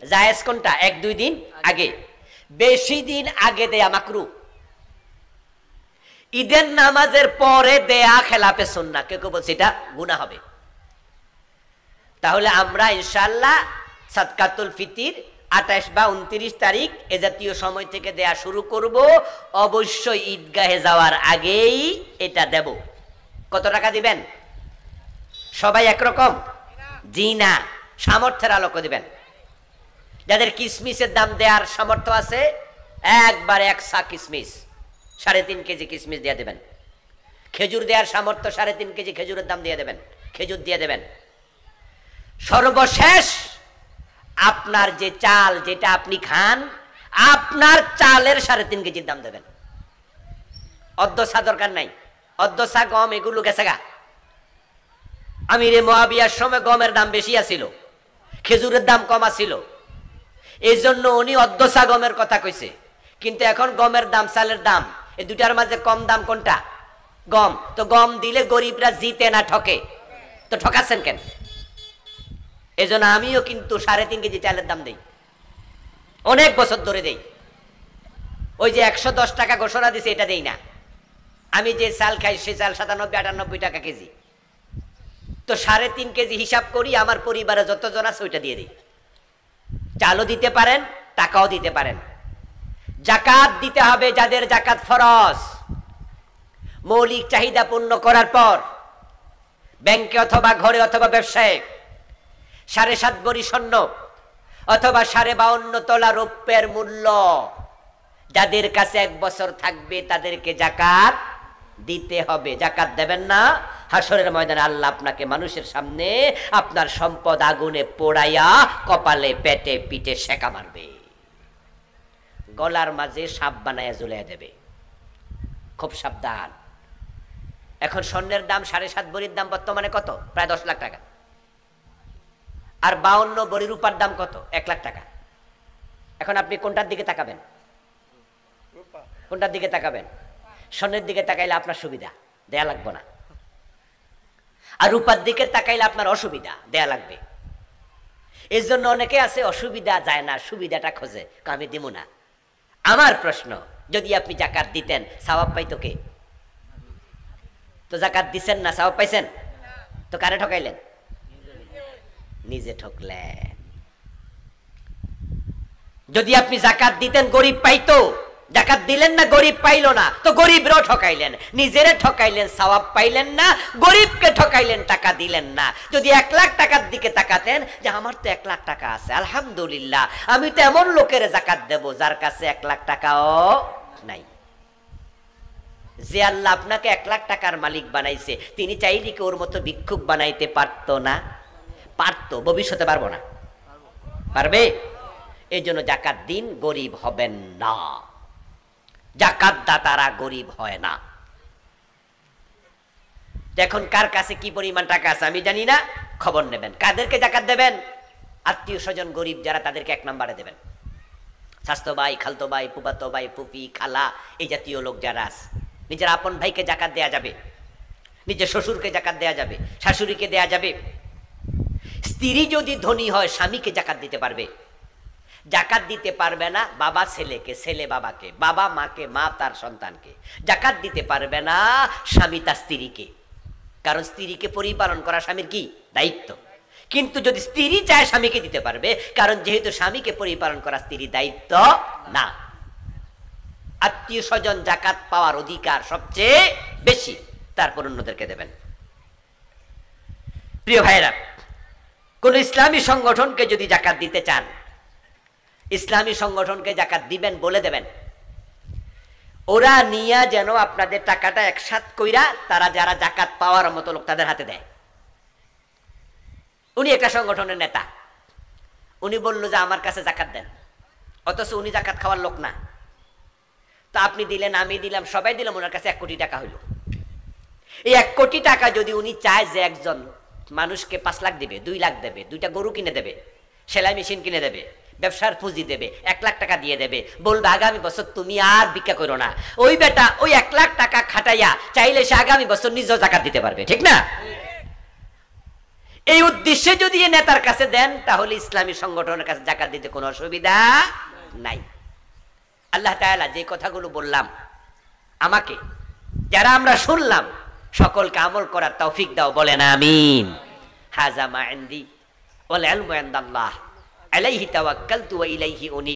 জায়েজ কোনটা? 1-2 দিন আগে। বেশি দিন আগে দেয়া মাকরুহ। ঈদের নামাজের পরে দেয়া খেলাফে সুন্নাহ, কেউ কেউ বলছে এটা গুনাহ হবে। তাহলে আমরা ইনশাআল্লাহ সাদকাতুল ফিতির 28 বা 29 তারিখ এ জাতীয় সময় থেকে দেয়া শুরু করব। অবশ্যই ঈদগাহে যাওয়ার আগেই এটা দেব। কত টাকা দিবেন? সবাই একরকম? জি না, সামর্থ্যের আলোকে দিবেন। যাদের কিসমিসের দাম দেওয়ার সামর্থ্য আছে, একবার 1 সা কিসমিস, 3.5 কেজি কিসমিস দিয়ে দেবেন। খেজুর দেওয়ার সামর্থ্য, 3.5 কেজি খেজুরের দাম দিয়ে দেবেন, খেজুর দিয়ে দেবেন। সর্বশেষ আপনার যে চাল, যেটা আপনি খান, আপনার চালের 3.5 কেজির দাম দেবেন। অর্ধসা দরকার নাই, অর্ধসা গম এগুলো গেছে গা। আমিরে মুয়াবিয়ার সময় গমের দাম বেশি আছিল, খেজুরের দাম কম আছিল, এই জন্য উনি অর্ধসা গমের কথা কইছে। কিন্তু এখন গমের দাম, চালের দাম, এই দুটার মাঝে কম দাম কোনটা? গম। তো গম দিলে গরিবরা জিতে না ঠকে, তো ঠকাচ্ছেন কেন? এই জন্য আমিও কিন্তু 3.5 কেজি চালের দাম দেই, অনেক বছর ধরে দেই। ওই যে 110 টাকা ঘোষণা দিছে, এটা দেই না। আমি যে চাল খাই সে চাল 97-98 টাকা কেজি। তো 3.5 কেজি হিসাব করি, আমার পরিবারে যতজন আছে ওইটা দিয়ে দিই। চালও দিতে পারেন, টাকাও দিতে পারেন। যাকাত দিতে হবে যাদের যাকাত ফরজ, মৌলিক চাহিদা পূর্ণ করার পর, ব্যাংকে অথবা ঘরে অথবা ব্যবসায়ে 7.5 ভরি স্বর্ণ অথবা 52.5 তোলা রৌপ্যের মূল্য যাদের কাছে 1 বছর থাকবে তাদেরকে যাকাত দিতে হবে। যাকাত দেবেন না, হাসরের ময়দানে আল্লাহ আপনাকে মানুষের সামনে আপনার সম্পদ আগুনে পোড়াইয়া কপালে, পেটে, পিঠে সেকা মারবে, গলার মাঝে সাপ বানাইয়া ঝুলাইয়া দেবে। খুব সাবধান। এখন স্বর্ণের দাম 7.5 ভরির দাম বর্তমানে কত? প্রায় 10 লাখ টাকা। আর 52 ভরি রূপার দাম কত? 1 লাখ টাকা। এখন আপনি কোনটার দিকে তাকাবেন? কোনটার দিকে তাকাবেন? স্বর্ণের দিকে তাকাইলে আপনার সুবিধা, দেয়া লাগবে না। আর রূপার দিকে তাকাইলে আপনার অসুবিধা, দেয়া লাগবে। এই জন্য অনেকে আছে অসুবিধা যায় না, সুবিধাটা খোঁজে, আমি দিব না। আমার প্রশ্ন, যদি আপনি যাকাত দিতেন সওয়াব পাইতো কে? তো যাকাত দিচ্ছেন না, সওয়াব পাইছেন? তো কারে ঠকাইলেন? নিজে ঠকলেন। যদি আপনি যাকাত দিতেন গরিব পাইতো, যাকাত দিলেন না, গরিব পাইলো না, তো গরিবরাও ঠকাইলেন, নিজেরে ঠকাইলেন, সওয়াব পাইলেন না, গরিবকে ঠকাইলেন, টাকা দিলেন না। যদি 1 লাখ টাকার দিকে তাকাতেন যে আমার তো 1 লাখ টাকা আছে, আলহামদুলিল্লাহ, আমি তো এমন লোকের যাকাত দেব যার কাছে 1 লাখ টাকাও নাই। যে আল্লাহ আপনাকে 1 লাখ টাকার মালিক বানাইছে, তিনি চাইলে কি ওর মতো ভিক্ষুক বানাইতে পারতো না? পারতো। ভবিষ্যতে পারবো না? পারবে। এই জন্য যাকাত দিন, গরিব হবেন না। যাকাত দাতারা গরিব হয় না। এখন কার কাছে কি পরিমাণ টাকা আছে আমি জানি না, খবর নেবেন। কাদেরকে যাকাত দেবেন? আত্মীয় স্বজন গরিব যারা, তাদেরকে 1 নম্বরে দেবেন। স্বাস্থ্য ভাই, খালতো ভাই, ফুফাতো ভাই, ফুফি, খালা, এই জাতীয় লোক যারা আছে, নিজের আপন ভাইকে যাকাত দেয়া যাবে, নিজের শ্বশুরকে যাকাত দেয়া যাবে, শাশুড়িকে দেয়া যাবে। স্ত্রী যদি ধনী হয় স্বামীকে যাকাত দিতে পারবে। জাকাত দিতে পারবে না বাবা ছেলেকে, ছেলে বাবাকে, বাবা মাকে, মা তার সন্তানকে। জাকাত দিতে পারবে না স্বামী তার স্ত্রীকে, কারণ স্ত্রীকে পরিপালন করা স্বামীর কি দায়িত্ব। কিন্তু যদি স্ত্রী চায় স্বামীকে দিতে পারবে, কারণ যেহেতু স্বামীকে পরিপালন করা স্ত্রীর দায়িত্ব না। আত্মীয় স্বজন জাকাত পাওয়ার অধিকার সবচেয়ে বেশি, তারপর অন্যদেরকে দেবেন। প্রিয় ভাইরা, কোন ইসলামী সংগঠনকে যদি জাকাত দিতে চান, ইসলামী সংগঠনকে জাকাত দিবেন বলে দেবেন, ওরা নিয়া যেন আপনাদের টাকাটা একসাথ কইরা তারা যারা জাকাত পাওয়ার মতো লোক তাদের হাতে দেয়। উনি একটা সংগঠনের নেতা, উনি বলল যে আমার কাছে জাকাত দেন, অথচ উনি জাকাত খাওয়ার লোক না। তা আপনি দিলেন, আমি দিলাম, সবাই দিলাম, ওনার কাছে 1 কোটি টাকা হইল। এই 1 কোটি টাকা যদি উনি চায় যে একজন মানুষকে 5 লাখ দেবে, 2 লাখ দেবে, 2টা গরু কিনে দেবে, সেলাই মেশিন কিনে দেবে, ব্যবসার পুঁজি দেবে, 1 লাখ টাকা দিয়ে দেবে, বলবে আগামী বছর তুমি আর ভিক্ষা করো না, ওই বেটা ওই 1 লাখ টাকা খাটাইয়া চাইলে সে আগামী বছর নিজেও জাকাত দিতে পারবে, ঠিক না? এই উদ্দেশ্যে যদি নেতার কাছে দেন, তাহলে ইসলামী সংগঠনের কাছে জাকাত দিতে কোনো অসুবিধা নাই। আল্লাহ তাআলা যে কথাগুলো বললাম আমাকে, যারা আমরা শুনলাম, সকলকে আমল করার তৌফিক দাও, বলেন আমিন। হাযা মা ইনদি ওয়াল ইলমু ইনদাল্লাহ আলাইহি তাওয়াক্কালতু ওয়া ইলাইহি উনি